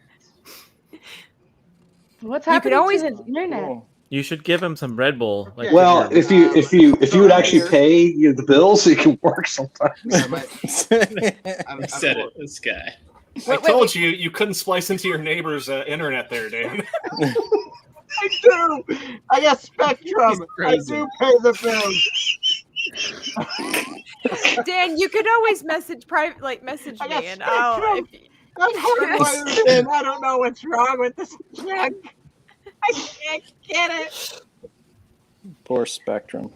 S14: What's
S7: You could
S14: happening
S7: always-
S14: to his internet?
S13: You should give him some Red Bull. Like,
S8: Well, if you would actually pay the bills, it can work sometimes.
S10: I said it. This guy.
S12: I told you you couldn't splice into your neighbor's internet there, Dan.
S9: I do. I got Spectrum. I do pay the bills.
S7: Dan, you could always message message
S9: I got
S7: me, and
S9: Spectrum. I'm hardwired in. I don't know what's wrong with this junk. I can't get it.
S11: Poor Spectrum.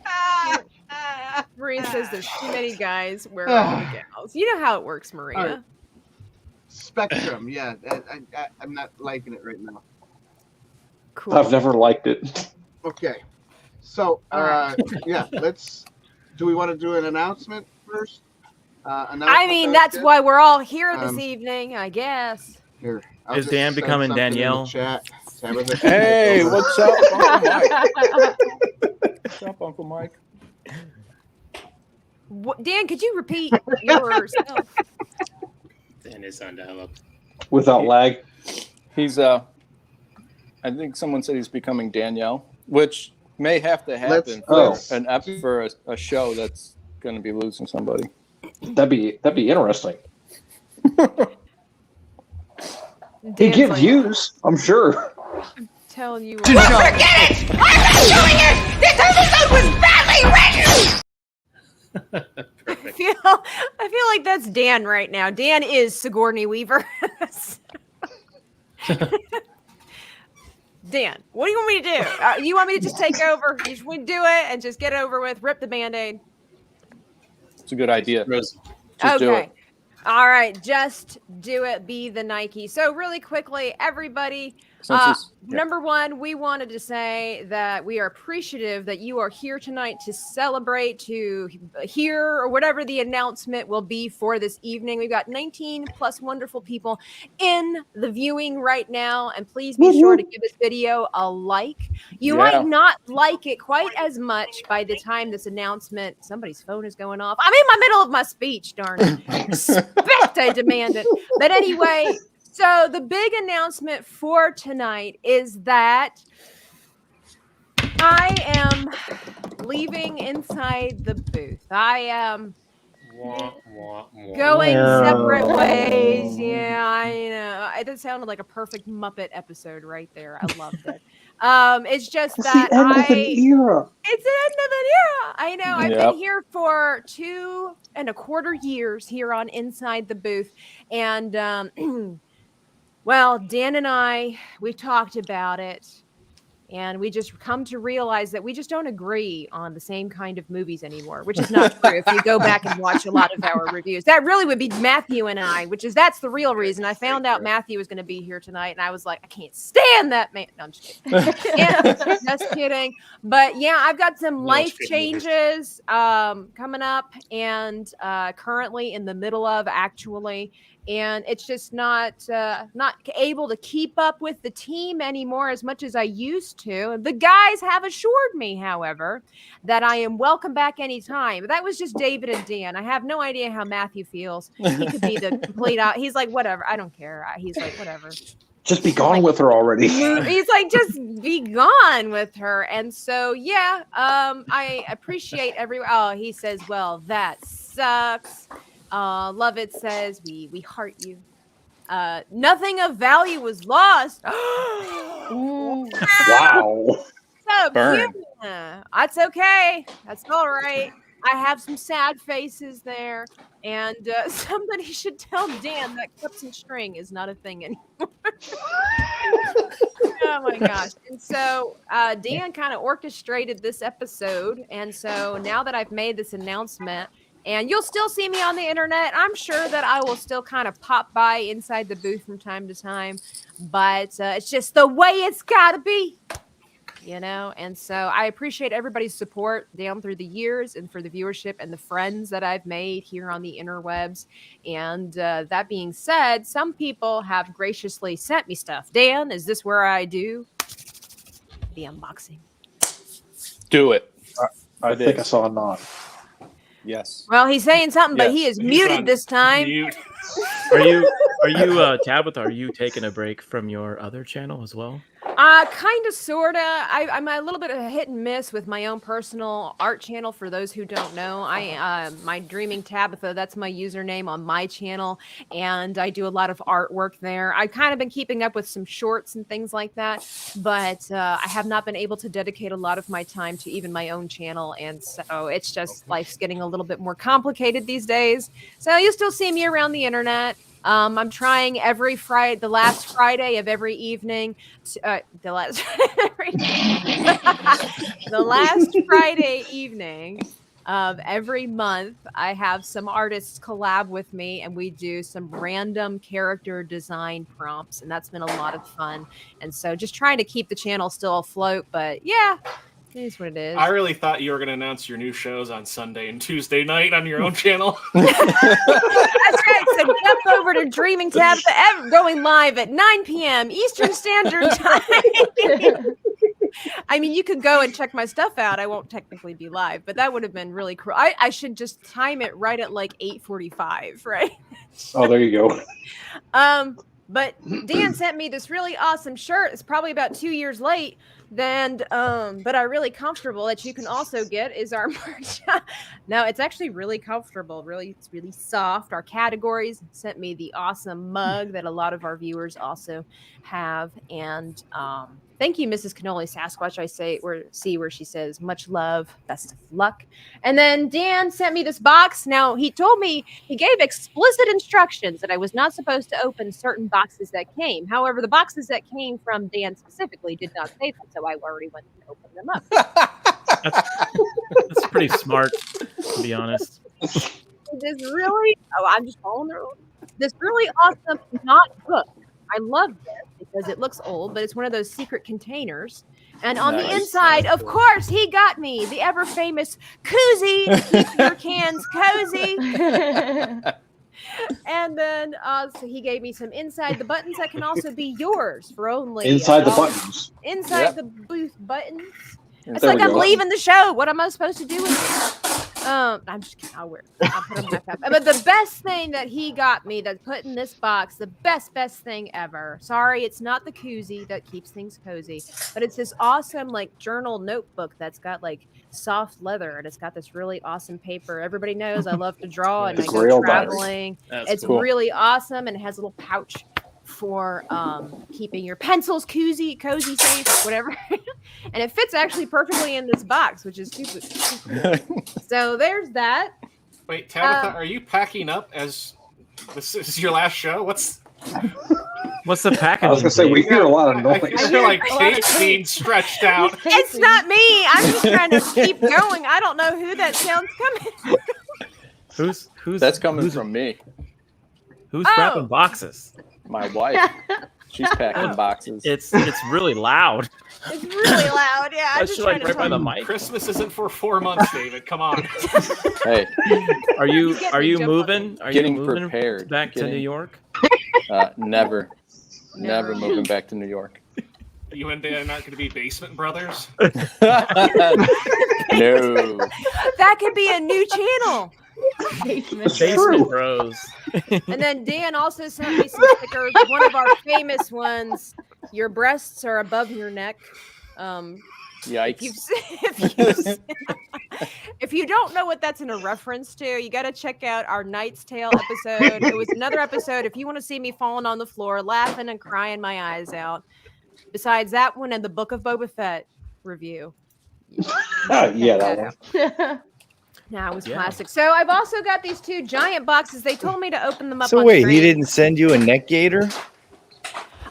S7: Maria says there's too many guys. Where are all the gals? You know how it works, Maria.
S9: All right. Spectrum, yeah. I'm not liking it right now.
S7: Cool.
S8: I've never liked it.
S9: Okay. So, yeah, do we want to do an announcement first?
S7: I mean, that's why we're all here this evening, I guess.
S9: Here.
S13: Is Dan becoming Danielle?
S9: Tabitha.
S11: Hey, what's up, Uncle Mike? What's up, Uncle Mike?
S7: Dan, could you repeat yourself?
S10: Dan is on dial-up.
S8: Without lag.
S11: He's I think someone said he's becoming Danielle, which may have to happen for a show that's going to be losing somebody.
S8: That'd be interesting. He
S7: Dan's
S8: get
S7: like,
S8: views, I'm sure.
S7: I'm telling you.
S5: Well, forget it! I'm not doing it! This episode was badly written!
S7: I feel like that's Dan right now. Dan is Sigourney Weaver. Dan, what do you want me to do? You want me to just take over? You just want to do it and just get it over with, rip the Band-Aid?
S11: It's a good idea. Just do
S7: Okay.
S11: it.
S7: All right, just do it. Be the Nike. So really quickly, everybody, number one, we wanted to say that we are appreciative that you are here tonight to celebrate, to hear or whatever the announcement will be for this evening. We've got 19 plus wonderful people in the viewing right now, and please be sure to give this video a like. You might not like it quite as much by the time this announcement, somebody's phone is going off. I'm in my middle of my speech, darn it. Respect, I demand it. But anyway, so the big announcement for tonight is that I am leaving Inside the Booth. I am going separate ways. Yeah, I know. It sounded like a perfect Muppet episode right there. I loved it. It's just that
S8: It's the end of an era.
S7: It's the end of an era. I know. I've been here for 2.25 years here on Inside the Booth. And, well, Dan and I, we've talked about it. And we just come to realize that we just don't agree on the same kind of movies anymore, which is not true. If you go back and watch a lot of our reviews, that really would be Matthew and I, that's the real reason. I found out Matthew was going to be here tonight, and I was like, I can't stand that man. No, I'm just kidding. Just kidding. But yeah, I've got some life changes coming up, and currently in the middle of actually. And it's just not able to keep up with the team anymore as much as I used to. The guys have assured me, however, that I am welcome back anytime. That was just David and Dan. I have no idea how Matthew feels. He could be the complete out. He's like, whatever. I don't care. He's like, whatever.
S8: Just be gone with her already.
S7: He's like, just be gone with her. And so, yeah, I appreciate Oh, he says, well, that sucks. Love It says we heart you. Nothing of value was lost.
S8: Wow.
S7: So
S11: Burn.
S7: That's okay. That's all right. I have some sad faces there, and somebody should tell Dan that clips and string is not a thing anymore. Oh my gosh. And so Dan kind of orchestrated this episode, and so now that I've made this announcement, And you'll still see me on the internet. I'm sure that I will still kind of pop by inside the booth from time to time, but it's just the way it's got to be, you know? And so I appreciate everybody's support down through the years and for the viewership and the friends that I've made here on the interwebs. And that being said, some people have graciously sent me stuff. Dan, is this where I do the unboxing?
S11: Do it.
S8: I think I saw a nod.
S11: Yes.
S7: Well, he's saying something, but he is
S12: He's
S7: muted
S12: on
S7: this time.
S12: mute.
S13: Are you Tabitha? Are you taking a break from your other channel as well?
S7: Kind of, sorta. I'm a little bit of a hit and miss with my own personal art channel. For those who don't know, my Dreaming Tabitha, that's my username on my channel, and I do a lot of artwork there. I've kind of been keeping up with some shorts and things like that, but I have not been able to dedicate a lot of my time to even my own channel, and so it's just life's getting a little bit more complicated these days. So you still see me around the internet. I'm trying every Friday, the last Friday of every evening, the last Friday evening of every month, I have some artists collab with me and we do some random character design prompts, and that's been a lot of fun. And so just trying to keep the channel still afloat, but yeah, it is what it is.
S12: I really thought you were going to announce your new shows on Sunday and Tuesday night on your own channel.
S7: That's right. So jump over to Dreaming Tabitha, going live at 9 p.m. Eastern Standard Time. I mean, you could go and check my stuff out. I won't technically be live, but that would have been really cool. I should just time it right at like 8:45, right?
S8: Oh, there you go.
S7: But Dan sent me this really awesome shirt. It's probably about 2 years late. But are really comfortable that you can also get is our merch. No, it's actually really comfortable. It's really soft. Our categories sent me the awesome mug that a lot of our viewers also have. And thank you, Mrs. Cannoli Sasquatch. I see where she says much love, best of luck. And then Dan sent me this box. Now he told me he gave explicit instructions that I was not supposed to open certain boxes that came. However, the boxes that came from Dan specifically did not say that, so I already went and opened them up.
S13: That's pretty smart, to be honest.
S7: I'm just following the rules. This really awesome not book. I love this because it looks old, but it's one of those secret containers. And on the inside, of course, he got me the ever famous koozie to keep your cans cozy. And then so he gave me some inside the buttons that can also be yours for only
S8: inside the buttons.
S7: Inside the booth buttons. It's like I'm leaving the show. What am I supposed to do with it? I'm just kidding. I'll put them back up. But the best thing that he got me that put in this box, the best thing ever. Sorry, it's not the koozie that keeps things cozy, but it's this awesome like journal notebook that's got like soft leather and it's got this really awesome paper. Everybody knows I love to draw and I go traveling. It's cool. Really awesome, and it has a little pouch for keeping your pencils cozy safe, whatever. And it fits actually perfectly in this box, which is super cool. So there's that.
S12: Wait, Tabitha, are you packing up as this is your last show? What's
S13: the packaging?
S8: I was gonna say we hear a lot of noise.
S12: I feel like Kate's being stretched out.
S7: It's not me. I'm just trying to keep going. I don't know who that sound's coming from.
S11: Who's that's coming from me?
S13: Who's wrapping boxes?
S11: My wife. She's packing boxes.
S13: It's really loud.
S7: It's really loud. Yeah, I'm just trying
S13: right by the mic.
S12: Christmas isn't for 4 months, David. Come on.
S11: Hey,
S13: are you moving? Are
S11: getting
S13: you moving
S11: prepared
S13: back to New York?
S11: Never moving back to New York.
S12: You and Dan are not going to be basement brothers?
S11: No.
S7: That could be a new channel.
S13: Basement Bros.
S7: And then Dan also sent me some stickers. One of our famous ones. Your breasts are above your neck.
S11: Yikes.
S7: If you don't know what that's in a reference to, you got to check out our Knight's Tale episode. It was another episode. If you want to see me falling on the floor, laughing and crying my eyes out. Besides that one and the Book of Boba Fett review.
S8: Yeah, that one.
S7: No, it was classic. So I've also got these two giant boxes. They told me to open them up.
S14: So
S7: on
S14: wait,
S7: screen.
S14: he didn't send you a neck gaiter?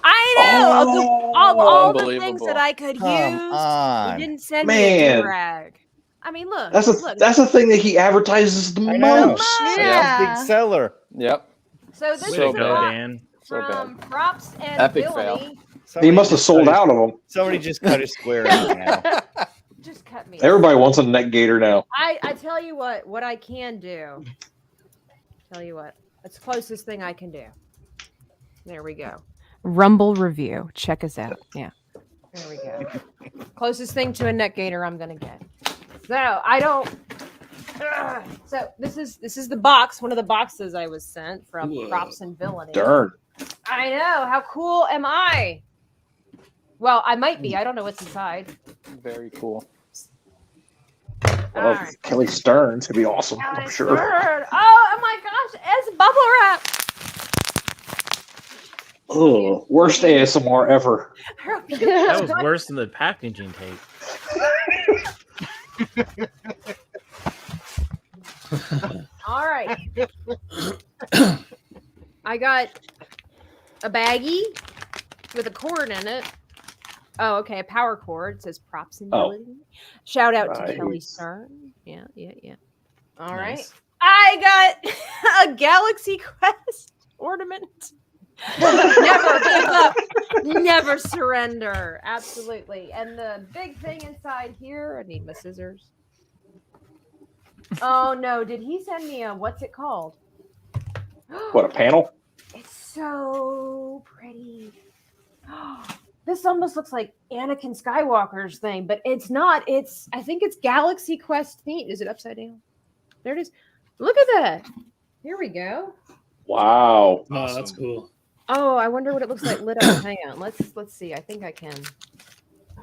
S7: I know all the things that I could use.
S14: On.
S7: He didn't send me a drag. I mean, look.
S8: That's
S7: look.
S8: the thing that he advertises the most.
S14: Yeah. Big seller.
S11: Yep.
S7: So this
S13: Way
S7: is
S13: to go,
S7: a
S13: Dan.
S7: from Props and
S11: Epic
S7: Villainy.
S8: He must have sold out of them.
S14: Somebody just cut his square out now.
S7: Just cut me.
S8: Everybody wants a neck gator now.
S7: I tell you what I can do. Tell you what, it's the closest thing I can do. There we go. Rumble review. Check us out. Yeah. There we go. Closest thing to a neck gator I'm gonna get. So I don't. So this is the box. One of the boxes I was sent from Props and Villainy.
S8: Darn.
S7: I know. How cool am I? Well, I might be. I don't know what's inside.
S11: Very cool.
S8: Well,
S7: right.
S8: Kelly Stearns could be awesome. I'm sure.
S7: Oh my gosh! It's bubble wrap.
S8: Ugh, worst ASMR ever.
S13: That was worse than the packaging tape.
S7: All right. I got a baggie with a cord in it. Oh, okay. A power cord. It says Props and Villainy. Shout out to Kelly Stern. Yeah. All right. I got a Galaxy Quest ornament. Never give up. Never surrender. Absolutely. And the big thing inside here, I need my scissors. Oh no, did he send me a what's it called?
S8: What, a panel?
S7: It's so pretty. This almost looks like Anakin Skywalker's thing, but it's not. I think it's Galaxy Quest themed. Is it upside down? There it is. Look at that. Here we go.
S8: Wow.
S10: Oh, that's cool.
S7: Oh, I wonder what it looks like lit up. Hang on. Let's see. I think I can.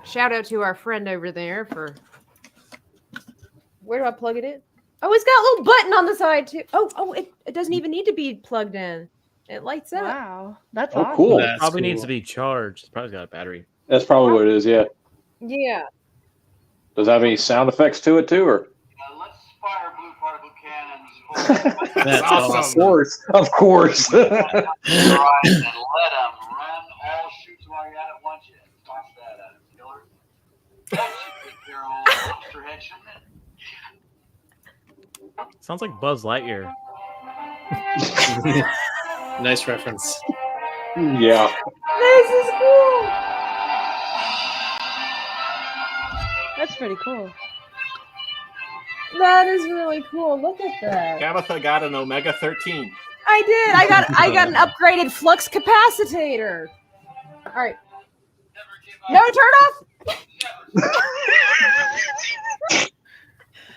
S7: Shout out to our friend over there for. Where do I plug it in? Oh, it's got a little button on the side too. Oh, it doesn't even need to be plugged in. It lights up.
S15: Wow, that's
S8: Oh,
S15: awesome.
S8: cool.
S13: It probably needs to be charged. It's probably got a battery.
S8: That's probably what it is, yeah.
S7: Yeah.
S8: Does it have any sound effects to it, too, or?
S5: Let's fire blue particle cannons.
S10: That's awesome.
S8: Of course.
S5: Right, and let them run all shoots while you're at it once you toss that at it, killer. That should take care of old monster head, shouldn't it?
S13: Sounds like Buzz Lightyear.
S10: Nice reference.
S8: Yeah.
S7: This is cool.
S15: That's pretty cool.
S7: That is really cool. Look at that.
S12: Tabitha got an Omega 13.
S7: I did. I got an upgraded flux capacitor. All right. No, turn off.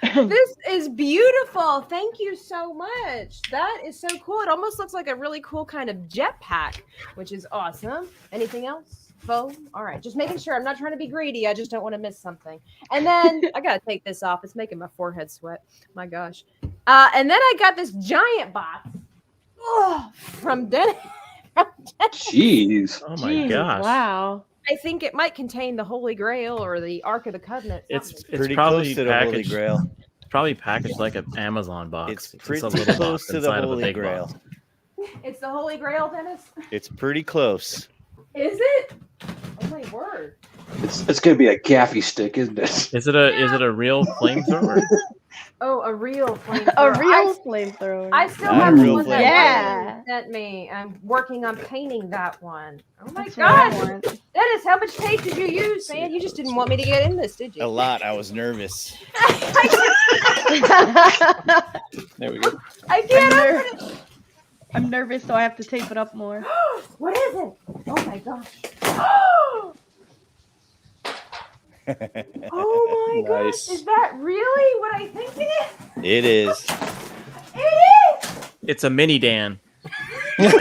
S7: This is beautiful. Thank you so much. That is so cool. It almost looks like a really cool kind of jetpack, which is awesome. Anything else? Foam? All right. Just making sure. I'm not trying to be greedy. I just don't want to miss something. And then I got to take this off. It's making my forehead sweat. My gosh. And then I got this giant box from Dennis.
S8: Jeez.
S13: Oh my gosh.
S15: Wow.
S7: I think it might contain the Holy Grail or the Ark of the Covenant.
S13: It's
S14: Pretty
S13: probably
S14: close to the Holy
S13: packaged.
S14: Grail.
S13: It's probably packaged like an Amazon box.
S14: It's
S13: just
S14: pretty
S13: a little
S14: close
S13: box
S14: to the
S13: inside of a
S14: Holy
S13: big
S14: Grail.
S13: box.
S7: It's the Holy Grail, Dennis.
S14: It's pretty close.
S7: Is it? Oh my word!
S8: It's going to be a gaffy stick, isn't it?
S13: Is it a real flamethrower?
S7: Oh, a real flamethrower.
S15: A real flamethrower.
S7: I still
S14: Not
S7: have
S14: a
S7: the
S14: real
S7: one that
S15: flamethrower.
S7: Ryan sent me. I'm working on painting that one. Oh my
S15: That's what I
S7: gosh!
S15: want.
S7: Dennis, how much tape did you use, man? You just didn't want me to get in this, did you?
S14: A lot. I was nervous.
S11: There we go.
S7: I can't open it.
S15: I'm nervous, so I have to tape it up more.
S7: What is it? Oh my gosh! Oh my gosh!
S14: Nice.
S7: Is that really what I think it is?
S14: It is.
S7: It is!
S13: It's a mini Dan.
S7: I've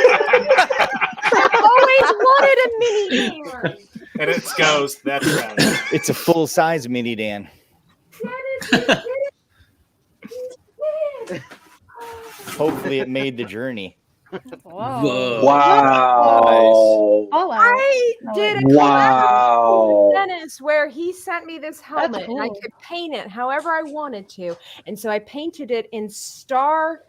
S7: always wanted a mini Dan.
S12: And it goes, that's right.
S14: It's a full-size mini Dan.
S7: Dennis, you did it. You did it.
S14: Hopefully, it made the journey.
S15: Whoa.
S8: Wow.
S15: All out.
S7: I did a
S8: Wow.
S7: collaboration with Dennis where he sent me this helmet and I
S15: cool.
S7: could paint it however I wanted to. And so I painted it in Star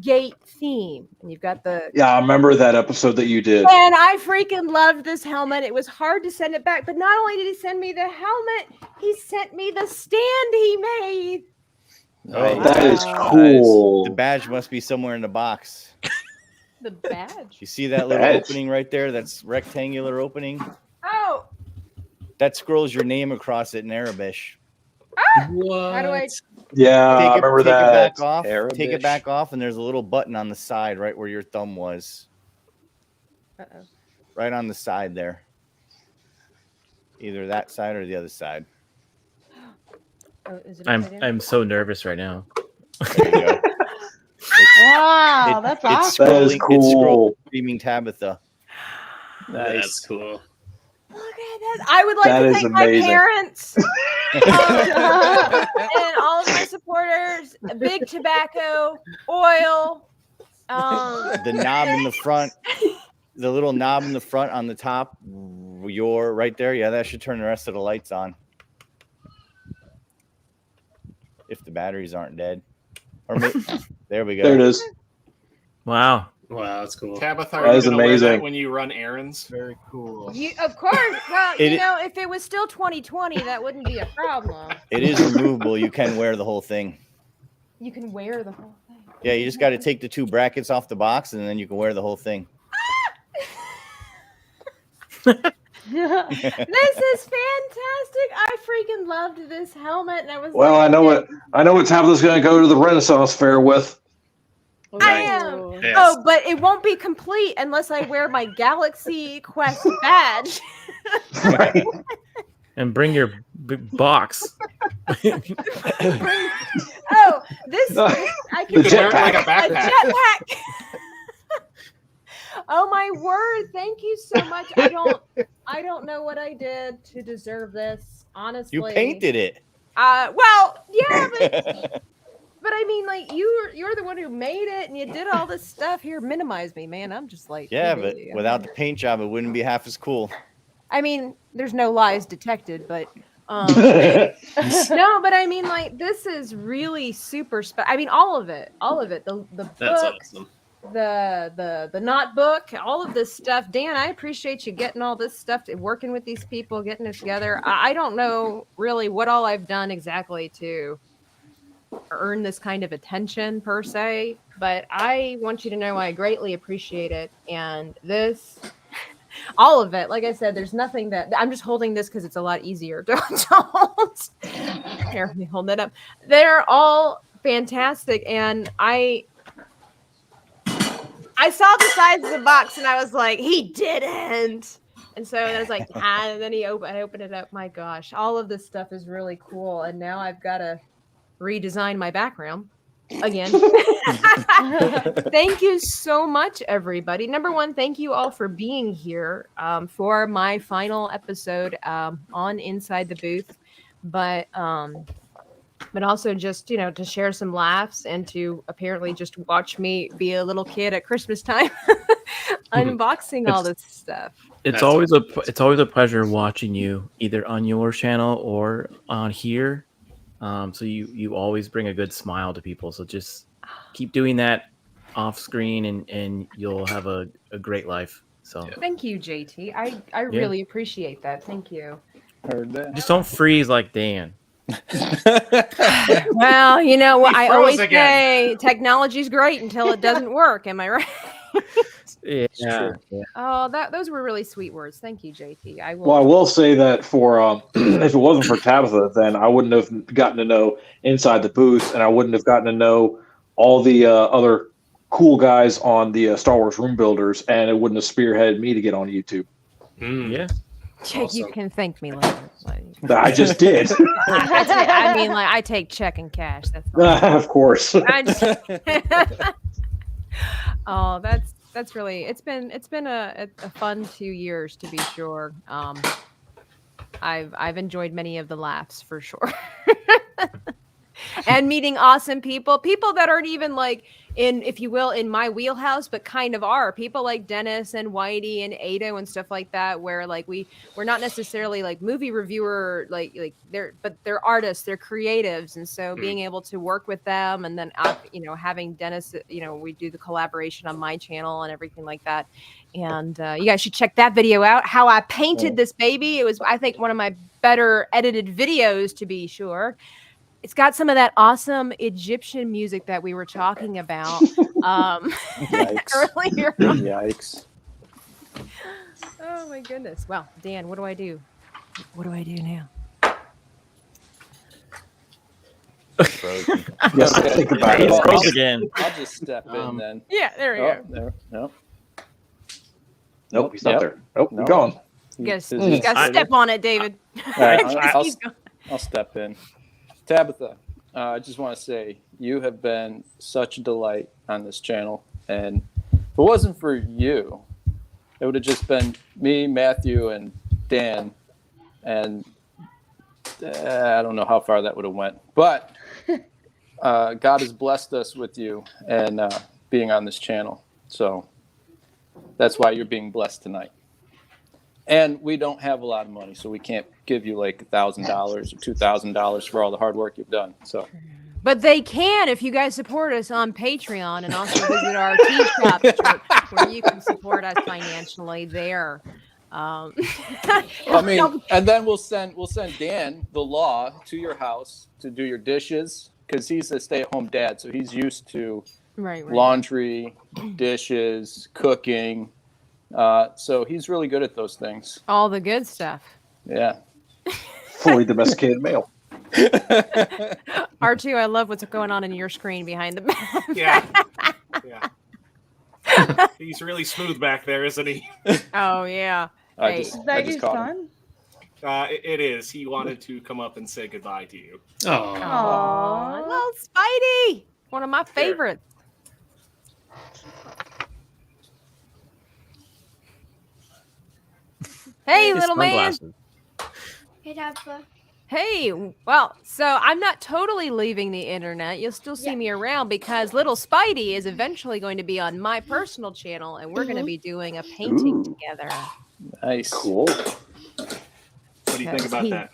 S7: gate theme, and you've got the
S8: Yeah, I remember that episode that you did.
S7: And I freaking loved this helmet. It was hard to send it back, but not only did he send me the helmet, he sent me the stand he made.
S14: Right.
S8: That is cool.
S14: The badge must be somewhere in the box.
S7: The badge.
S14: You see that little opening right there? That's rectangular opening.
S7: Oh.
S14: That scrolls your name across it in Arabish.
S10: What?
S7: How do I?
S8: Yeah, I remember that.
S14: Take it back off.
S11: Arabish.
S14: Take it back off, and there's a little button on the side, right where your thumb was.
S7: Uh-oh.
S14: Right on the side there. Either that side or the other side.
S7: Oh, is it
S13: I'm so nervous right now.
S14: There you go.
S15: Wow, that's awesome.
S8: That is cool.
S14: It's scrolling, screaming Tabitha.
S10: That's cool.
S7: Look at that. I would like
S8: That
S7: to
S8: is
S7: thank
S8: amazing.
S7: my parents and all of my supporters. Big Tobacco, Oil.
S14: The knob in the front, the little knob in the front on the top, your right there. Yeah, that should turn the rest of the lights on. If the batteries aren't dead. Or there we go.
S8: There it is.
S13: Wow.
S10: Wow, that's cool.
S12: Tabitha,
S8: That
S12: are you
S8: is
S12: gonna wear that
S8: amazing.
S12: when you run errands?
S9: Very cool.
S7: Of course. Well,
S14: It-
S7: you know, if it was still 2020, that wouldn't be a problem.
S14: It is removable. You can wear the whole thing.
S7: You can wear the whole thing.
S14: Yeah, you just got to take the two brackets off the box, and then you can wear the whole thing.
S7: This is fantastic. I freaking loved this helmet, and I was
S8: Well,
S7: like,
S8: I know what Tabitha's going to go to the Renaissance Fair with.
S7: I am.
S10: Yes.
S7: Oh, but it won't be complete unless I wear my Galaxy Quest badge.
S13: And bring your big box.
S7: Oh, this I
S8: The
S7: can wear
S8: jetpack.
S12: Like a
S7: a
S12: backpack.
S7: jetpack. Oh my word! Thank you so much. I don't know what I did to deserve this. Honestly,
S14: You painted it.
S7: Well, yeah, but I mean, like you're the one who made it, and you did all this stuff here. Minimize me, man. I'm just like
S14: Yeah, but without the paint job, it wouldn't be half as cool.
S7: I mean, there's no lies detected, but no, but I mean, like this is really super special. I mean, all of it. The
S10: That's
S7: book,
S10: awesome.
S7: the not book, all of this stuff. Dan, I appreciate you getting all this stuff, working with these people, getting it together. I don't know really what all I've done exactly to earn this kind of attention per se, but I want you to know I greatly appreciate it. And this, all of it, like I said, there's nothing that I'm just holding this because it's a lot easier to hold. Here, let me hold that up. They're all fantastic, and I saw the size of the box and I was like, he didn't. And so I was like, and then I opened it up. My gosh, all of this stuff is really cool. And now I've got to redesign my background again. Thank you so much, everybody. Number one, thank you all for being here for my final episode on Inside the Booth. But also just, to share some laughs and to apparently just watch me be a little kid at Christmas time unboxing all this stuff.
S13: It's always a pleasure watching you either on your channel or on here. So you always bring a good smile to people. So just keep doing that off screen and you'll have a great life. So
S7: Thank you, JT. I really appreciate that. Thank you.
S11: Heard that.
S13: just don't freeze like Dan.
S7: Well, you know what I
S12: froze
S7: always
S12: again.
S7: say, technology's great until it doesn't work. Am I right?
S13: Yeah.
S7: Oh, those were really sweet words. Thank you, JT. I will.
S8: Well, I will say that for if it wasn't for Tabitha, then I wouldn't have gotten to know Inside the Booth, and I wouldn't have gotten to know all the other cool guys on the Star Wars Room Builders, and it wouldn't have spearheaded me to get on YouTube.
S13: Yeah.
S7: Check, you can thank me later.
S8: I just did.
S7: I mean, like I take check and cash. That's fine.
S8: Of course.
S7: Oh, that's really it's been a fun 2 years to be sure. I've enjoyed many of the laughs for sure. And meeting awesome people that aren't even like if you will, in my wheelhouse, but kind of are people like Dennis and Whitey and Ado and stuff like that, where like we're not necessarily like movie reviewer, like they're artists, they're creatives. And so being able to work with them and then, having Dennis, we do the collaboration on my channel and everything like that. And you guys should check that video out. How I painted this baby. It was, I think, one of my better edited videos, to be sure. It's got some of that awesome Egyptian music that we were talking about earlier.
S11: Yikes.
S7: Oh my goodness. Well, Dan, what do I do? What do I do now?
S14: Yes, think about it.
S11: I'll
S13: again.
S11: I'll just step in then.
S7: Yeah, there we go.
S11: There. No.
S8: Nope, he's not there. Nope,
S11: No.
S8: he's gone.
S7: You guys got to step on it, David.
S11: All right, I'll step in. Tabitha, I just want to say you have been such a delight on this channel. And if it wasn't for you, it would have just been me, Matthew, and Dan. And I don't know how far that would have went. But God has blessed us with you and being on this channel. So that's why you're being blessed tonight. And we don't have a lot of money, so we can't give you like $1,000 or $2,000 for all the hard work you've done. So,
S7: but they can if you guys support us on Patreon and also visit our Tea Shop where you can support us financially there.
S11: I mean, and then we'll send Dan the law to your house to do your dishes because he's a stay-at-home dad, so he's used to laundry, dishes, cooking. So he's really good at those things.
S7: All the good stuff.
S11: Yeah.
S8: Fully domesticated male.
S7: R2, I love what's going on in your screen behind the back.
S12: Yeah. He's really smooth back there, isn't he?
S7: Oh, yeah.
S15: Is that your son?
S12: It is. He wanted to come up and say goodbye to you.
S7: Aww. Little Spidey. One of my favorites. Hey, little man.
S16: Hey, Tabitha.
S7: Hey, well, so I'm not totally leaving the internet. You'll still see me around because little Spidey is eventually going to be on my personal channel, and we're going to be doing a painting together.
S11: Nice.
S8: Cool.
S12: What do you think about that?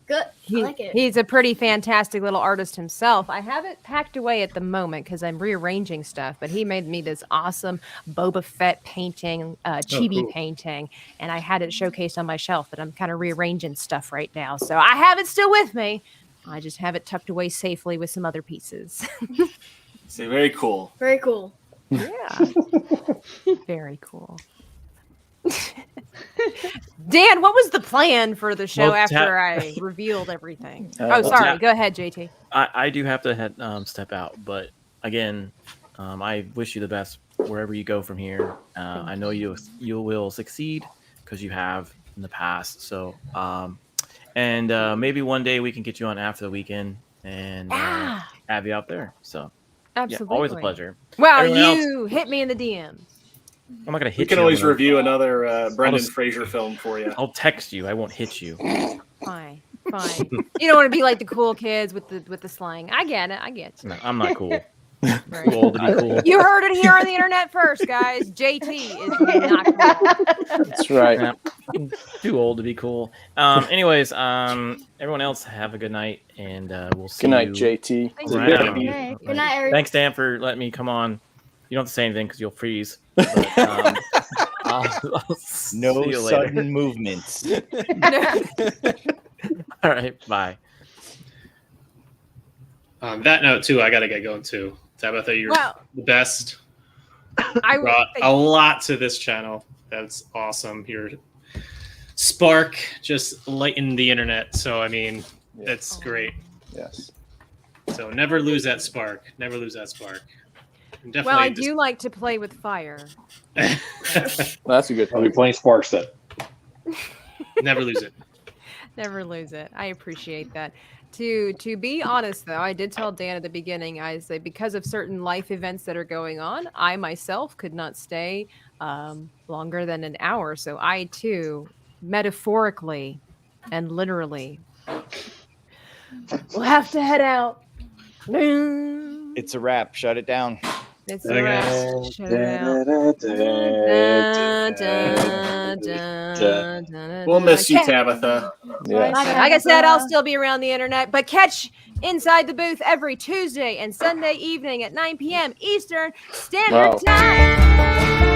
S16: Good. I like it.
S7: He's a pretty fantastic little artist himself. I have it packed away at the moment because I'm rearranging stuff, but he made me this awesome Boba Fett painting, chibi painting, and I had it showcased on my shelf, but I'm kind of rearranging stuff right now. So I have it still with me. I just have it tucked away safely with some other pieces.
S12: So very cool.
S16: Very cool.
S7: Yeah. Very cool. Dan, what was the plan for the show after I revealed everything? Sorry. Go ahead, JT.
S13: I do have to step out, but again, I wish you the best wherever you go from here. I know you will succeed because you have in the past. So, and maybe one day we can get you on after the weekend and have you out there. So,
S7: absolutely,
S13: yeah, always a pleasure.
S7: Wow, you hit me in the DMs.
S13: I'm not gonna hit you.
S12: We can always review another Brendan Fraser film for you.
S13: I'll text you. I won't hit you.
S7: Fine. You don't want to be like the cool kids with the slang. I get it.
S13: No, I'm not cool.
S7: Right.
S13: Too old to be cool.
S7: You heard it here on the internet first, guys. JT is not cool.
S11: That's right.
S13: Yeah, too old to be cool. Anyways, everyone else have a good night, and we'll see.
S11: Good night,
S13: you.
S11: JT.
S16: Good night, Eric.
S13: Thanks, Dan, for letting me come on. You don't have to say anything because you'll freeze. But, I'll
S14: no
S13: see you
S14: sudden
S13: later.
S14: movements.
S13: All right, bye.
S10: On that note, too, I got to get going, too. Tabitha, you're the best.
S7: I
S10: brought a lot to this channel. That's awesome. Your spark just lightened the internet. So, I mean, that's great.
S11: Yes.
S10: So never lose that spark. Never lose that spark. Definitely
S7: Well, I do like to play with fire.
S11: That's a good thing.
S8: I'll be playing Sparks then.
S10: Never lose it.
S7: Never lose it. I appreciate that. To be honest, though, I did tell Dan at the beginning, I say because of certain life events that are going on, I myself could not stay longer than an hour. So I, too, metaphorically and literally will have to head out.
S14: It's a wrap. Shut it down.
S7: It's a wrap. Shut it out.
S12: We'll miss you, Tabitha.
S11: Yeah.
S7: Like I said, I'll still be around the internet, but catch Inside the Booth every Tuesday and Sunday evening at 9 p.m. Eastern Standard Time.